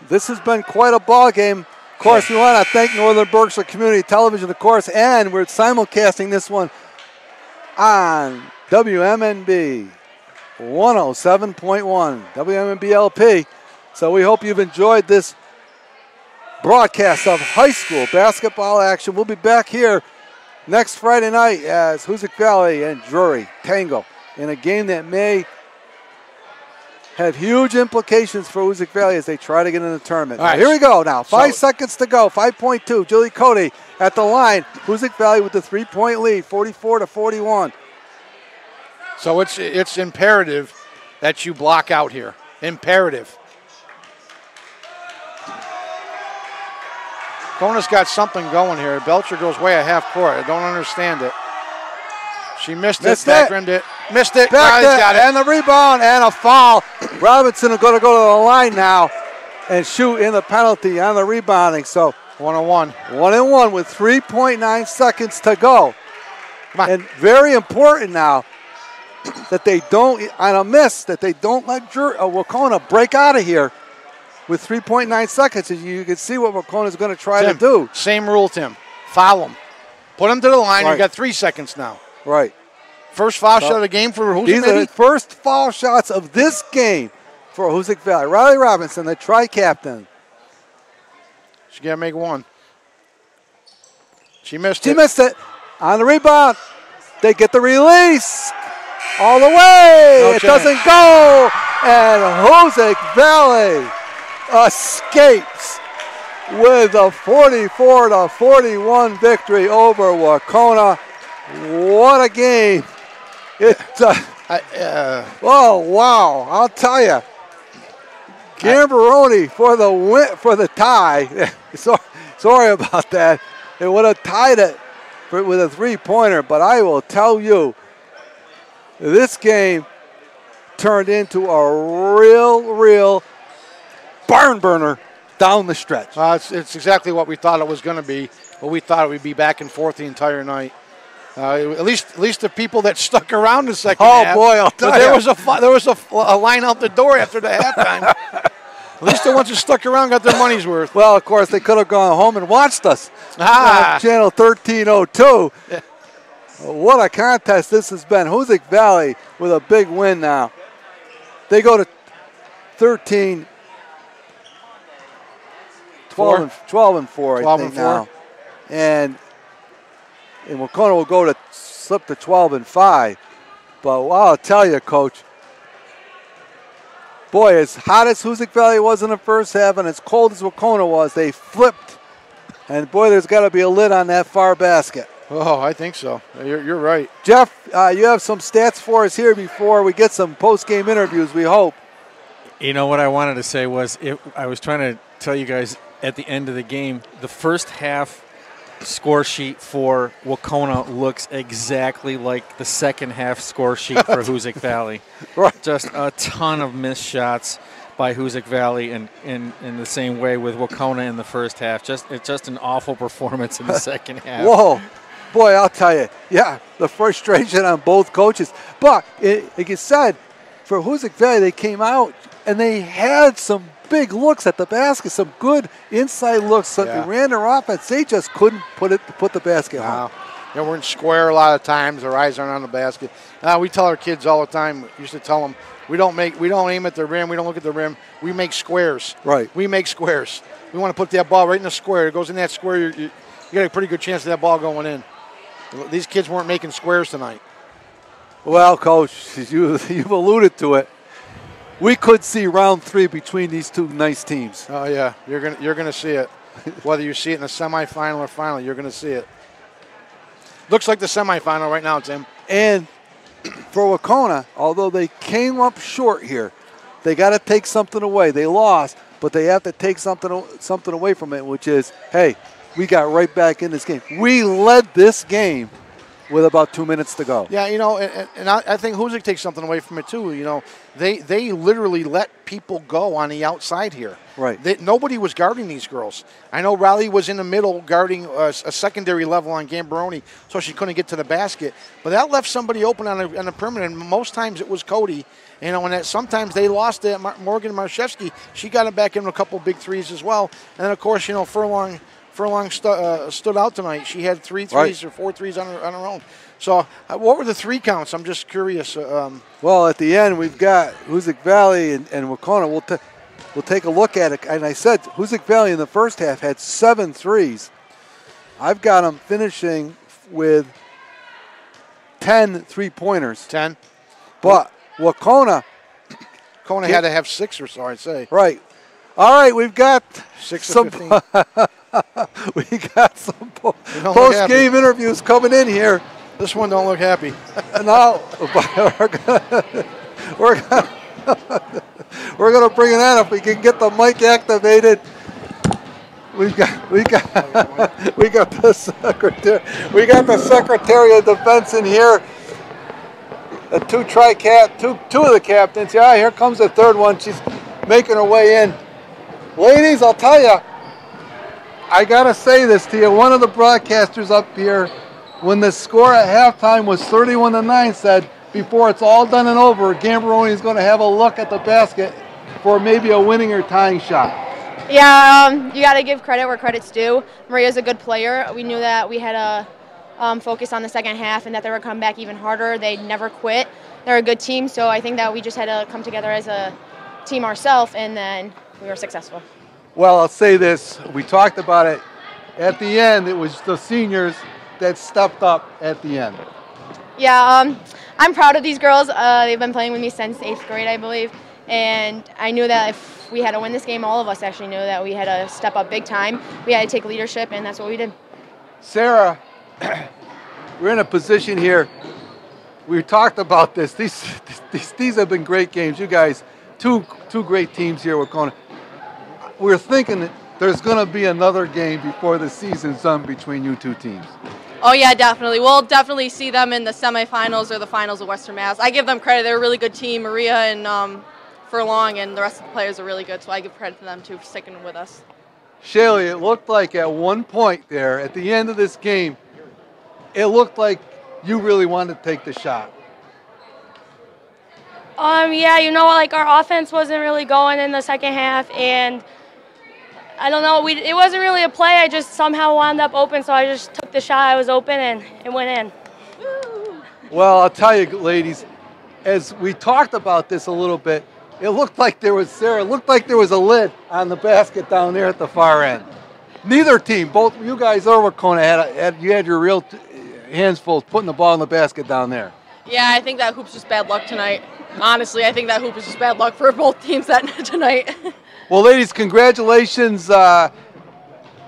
this has been quite a ball game. Of course, we want to thank Northern Berkshire Community Television, of course, and we're simulcasting this one on WMNB 107.1, WMNB LP. So we hope you've enjoyed this broadcast of high school basketball action. We'll be back here next Friday night as Hoosac Valley and Drury tangle in a game that may have huge implications for Hoosac Valley as they try to get in the tournament. All right. Here we go now. 5 seconds to go. 5.2. Julie Cody at the line. Hoosac Valley with the 3-point lead, 44-41. So it's imperative that you block out here. Imperative. Wacona's got something going here. Belcher goes way at half court. I don't understand it. She missed it. Backrimmed it. Missed it. Riley's got it. And the rebound and a foul. Robinson is going to go to the line now and shoot in the penalty on the rebounding. So 1-on-1. 1-and-1 with 3.9 seconds to go. And very important now that they don't, on a miss, that they don't let Wacona break out of here with 3.9 seconds. You can see what Wacona is going to try to do. Same rule, Tim. Foul them. Put them to the line. Right. You got 3 seconds now. Right. First foul shot of the game for Hoosac. These are the first foul shots of this game for Hoosac Valley. Riley Robinson, the tri-captain. She got to make one. She missed She it. missed it. On the rebound, they get the release. All the way. No it chance. doesn't go. And Hoosac Valley escapes with a 44-41 victory over Wacona. What a game. Oh, wow. I'll tell you. Gambaroni for the win, for the tie. Sorry about that. It would have tied it with a three-pointer, but I will tell you, this game turned into a real barn burner down the stretch. It's exactly what we thought it was going to be, but we thought it would be back and forth the entire night. At least the people that stuck around the second half. Oh boy, I'll tell you. There was a line out the door after the halftime. At least the ones that stuck around got their money's worth. Well, of course, they could have gone home and watched us on Channel 1302. Yeah. What a contest this has been. Hoosac Valley with a big win now. They go to 13, 12 and 4, I think now. And Wacona will go to slip to 12 and 5. But I'll tell you, Coach, boy, as hot as Hoosac Valley was in the first half and as cold as Wacona was, they flipped. And boy, there's got to be a lid on that far basket. Oh, I think so. You're right. Jeff, you have some stats for us here before we get some post-game interviews, we hope. You know what I wanted to say was, I was trying to tell you guys at the end of the game, the first half score sheet for Wacona looks exactly like the second half score sheet for Hoosac Valley. Right. Just a ton of missed shots by Hoosac Valley, and in the same way with Wacona in the first half. It's just an awful performance in the second half. Whoa. Boy, I'll tell you, yeah, the frustration on both coaches. But, like you said, for Hoosac Valley, they came out and they had some big looks at the basket, some good inside looks. So they ran their offense. They just couldn't put the basket home. They weren't square a lot of times. Their eyes aren't on the basket. We tell our kids all the time. We used to tell them we don't aim at the rim. We don't look at the rim. We make squares. Right. We make squares. We want to put that ball right in the square. It goes in that square. You got a pretty good chance of that ball going in. These kids weren't making squares tonight. Well, Coach, you've alluded to it. We could see round 3 between these two nice teams. Oh yeah, you're gonna see it. Whether you see it in the semifinal or final, you're gonna see it. Looks like the semifinal right now, Tim. And for Wacona, although they came up short here, they got to take something away. They lost, but they have to take something away from it, which is, hey, we got right back in this game. We led this game with about 2 minutes to go. Yeah, and I think Hoosac takes something away from it too. They literally let people go on the outside here. Right. Nobody was guarding these girls. I know Riley was in the middle guarding a secondary level on Gambaroni, so she couldn't get to the basket. But that left somebody open on the perimeter, and most times it was Cody. And sometimes they lost it. Morgan Marszewski, she got it back in a couple big threes as well. And then, of course, Furlong stood out tonight. She had 3 threes or 4 threes on her own. So what were the 3 counts? I'm just curious. Well, at the end, we've got Hoosac Valley and Wacona. We'll take a look at it. And I said Hoosac Valley in the first half had 7 threes. I've got them finishing with 10 3-pointers. 10. But Wacona had to have 6 or so, I'd say. Right. All right, we've got 6 some to 15. we got some post-game interviews coming in here. This one don't look happy. No, we're gonna bring it in if we can get the mic activated. We got the Secretary of Defense in here. The two of the captains. Yeah, here comes the third one. She's making her way in. Ladies, I'll tell you, I got to say this to you. One of the broadcasters up here, when the score at halftime was 31-9, said, before it's all done and over, Gambaroni is going to have a look at the basket for maybe a winning or tying shot. Yeah, you got to give credit where credit's due. Maria's a good player. We knew that we had to focus on the second half and that they would come back even harder. They never quit. They're a good team, so I think that we just had to come together as a team ourselves, and then we were successful. Well, I'll say this. We talked about it. At the end, it was the seniors that stepped up at the end. Yeah, I'm proud of these girls. They've been playing with me since 8th grade, I believe. And I knew that if we had to win this game, all of us actually knew that we had to step up big time. We had to take leadership, and that's what we did. Sarah, we're in a position here. We talked about this. These have been great games. You guys, two great teams here. We're thinking that there's going to be another game before the season's done between you two teams. Oh, yeah, definitely. We'll definitely see them in the semifinals or the finals of Western Mass. I give them credit. They're a really good team. Maria and Furlong and the rest of the players are really good, so I give credit to them, too, for sticking with us. Shaylee, it looked like at one point there, at the end of this game, it looked like you really wanted to take the shot. Yeah, our offense wasn't really going in the second half, and I don't know, it wasn't really a play. I just somehow wound up open, so I just took the shot. I was open, and it went in. Well, I'll tell you, ladies, as we talked about this a little bit, it looked like there was a lid on the basket down there at the far end. Neither team, both you guys or Wacona, you had your real hands full putting the ball in the basket down there. Yeah, I think that hoop's just bad luck tonight. Honestly, I think that hoop is just bad luck for both teams tonight. Well, ladies, congratulations.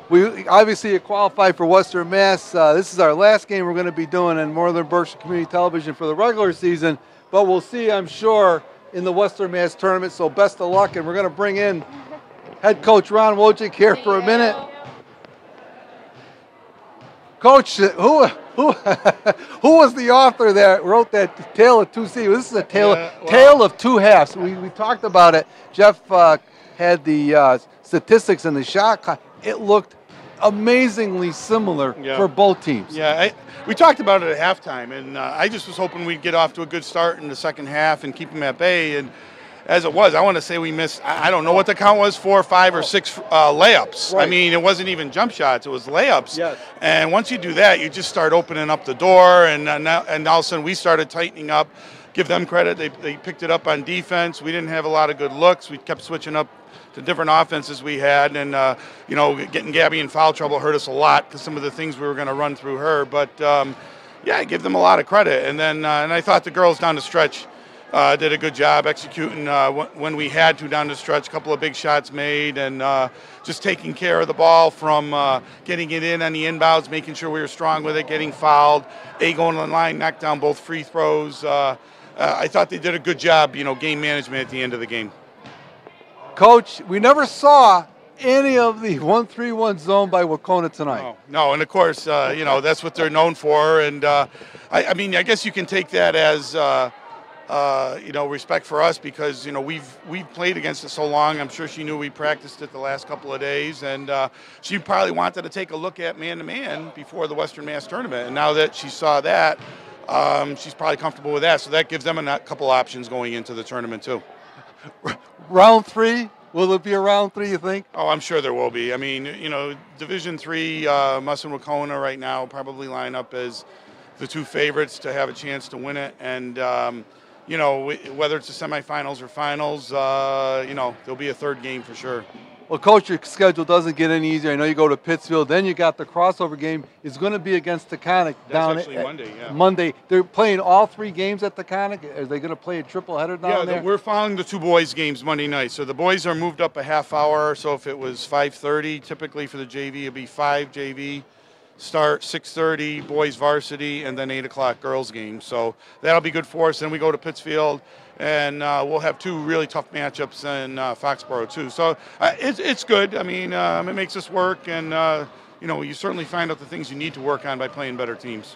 We obviously qualified for Western Mass. This is our last game we're going to be doing in Northern Berkshire Community Television for the regular season, but we'll see, I'm sure, in the Western Mass tournament, so best of luck, and we're going to bring in head coach Ron Wojcik here for a minute. Coach, who was the author that wrote that Tale of Two Seasons? This is a tale of two halves. We talked about it. Jeff had the statistics and the shot. It looked amazingly similar for both teams. Yeah, we talked about it at halftime, and I just was hoping we'd get off to a good start in the second half and keep them at bay. And as it was, I want to say we missed, I don't know what the count was, 4, 5, or 6 layups. Right. I mean, it wasn't even jump shots, it was layups. Yes. And once you do that, you just start opening up the door, and all of a sudden we started tightening up. Give them credit, they picked it up on defense. We didn't have a lot of good looks. We kept switching up to different offenses we had, and getting Gabby in foul trouble hurt us a lot because some of the things we were going to run through her. But yeah, I give them a lot of credit. And then and I thought the girls down the stretch did a good job executing when we had to down the stretch. A couple of big shots made, and just taking care of the ball from getting it in on the inbounds, making sure we were strong with it, getting fouled. Going on the line, knocked down both free throws. I thought they did a good job, game management at the end of the game. Coach, we never saw any of the 1-3-1 zone by Wacona tonight. No, and of course, that's what they're known for. And I mean, I guess you can take that as respect for us because we've played against it so long. I'm sure she knew we practiced it the last couple of days, and she probably wanted to take a look at man-to-man before the Western Mass tournament. And now that she saw that, she's probably comfortable with that. So that gives them a couple options going into the tournament too. Round 3, will it be a round 3, you think? Oh, I'm sure there will be. I mean, Division III, Muss and Wacona right now probably line up as the 2 favorites to have a chance to win it. And, whether it's the semifinals or finals, there'll be a third game for sure. Well, Coach, your schedule doesn't get any easier. I know you go to Pittsfield. Then you got the crossover game. It's going to be against Taconic down actually Monday, yeah. Monday. They're playing all 3 games at Taconic. Are they going to play a triple header down there? Yeah, we're following the 2 boys' games Monday night. So the boys are moved up a half hour. So if it was 5:30, typically for the JV, it'd be 5 JV. Start 6:30, boys varsity, and then 8 o'clock girls game. So that'll be good for us. Then we go to Pittsfield, and we'll have 2 really tough matchups in Foxborough too. So it's good. I mean, it makes us work, and you certainly find out the things you need to work on by playing better teams.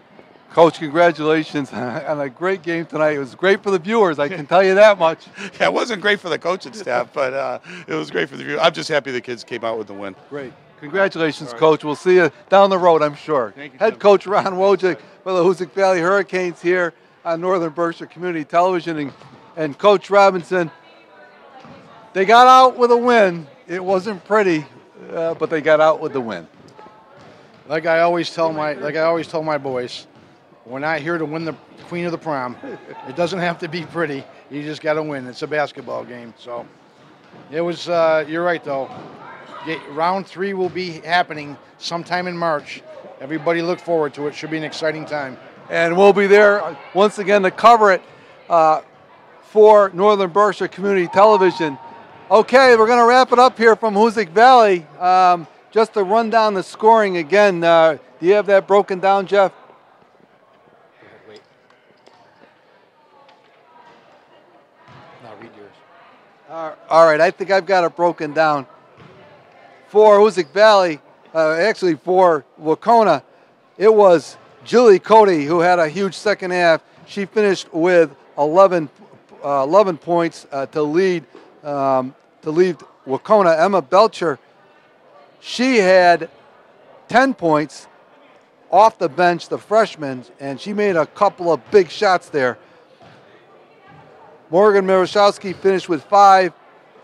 Coach, congratulations on a great game tonight. It was great for the viewers, I can tell you that much. Yeah, it wasn't great for the coaching staff, but it was great for the viewers. I'm just happy the kids came out with the win. Great. Congratulations, Coach. We'll see you down the road, I'm sure. Thank you, Head Tim. Coach Ron Wojcik for the Hoosac Valley Hurricanes here on Northern Berkshire Community Television. And Coach Robinson, they got out with a win. It wasn't pretty, but they got out with the win. Like I always tell my boys, we're not here to win the Queen of the Prom. It doesn't have to be pretty. You just got to win. It's a basketball game. So it was. You're right though. Round 3 will be happening sometime in March. Everybody look forward to it. Should be an exciting time. And we'll be there once again to cover it for Northern Berkshire Community Television. Okay, we're going to wrap it up here from Hoosac Valley. Just to run down the scoring again. Do you have that broken down, Jeff? Wait. No, read yours. All right, I think I've got it broken down. For Hoosac Valley, actually for Wacona, it was Julie Cody who had a huge second half. She finished with 11 points to lead Wacona. Emma Belcher, she had 10 points off the bench, the freshman, and she made a couple of big shots there. Morgan Miroshowski finished with 5.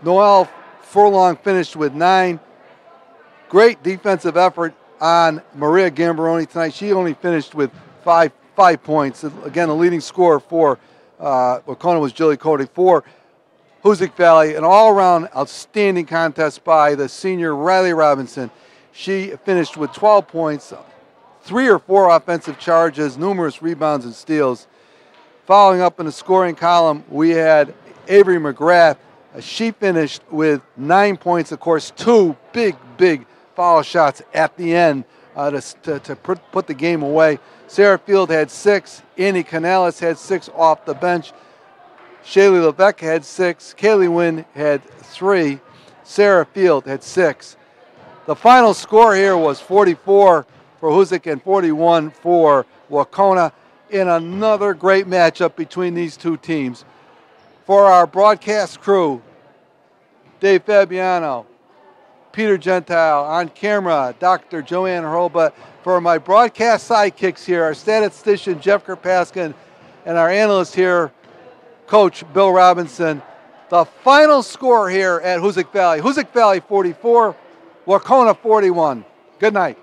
Noelle Furlong finished with 9. Great defensive effort on Maria Gambaroni tonight. She only finished with 5 points. Again, the leading scorer for Wacona was Julie Cody. For Hoosac Valley, an all-around outstanding contest by the senior Riley Robinson. She finished with 12 points, 3 or 4 offensive charges, numerous rebounds and steals. Following up in the scoring column, we had Avery McGrath. She finished with 9 points, of course, 2 big foul shots at the end to put the game away. Sarah Field had 6. Annie Canales had 6 off the bench. Shaylee Levesque had 6. Kaylee Wynn had 3. Sarah Field had 6. The final score here was 44 for Hoosac and 41 for Wacona in another great matchup between these 2 teams. For our broadcast crew, Dave Fabiano, Peter Gentile. On camera, Dr. Joanne Hurlbut. For my broadcast sidekicks here, our statistician, Jeff Karpaskin, and our analyst here, Coach Bill Robinson. The final score here at Hoosac Valley. Hoosac Valley 44, Wacona 41. Good night.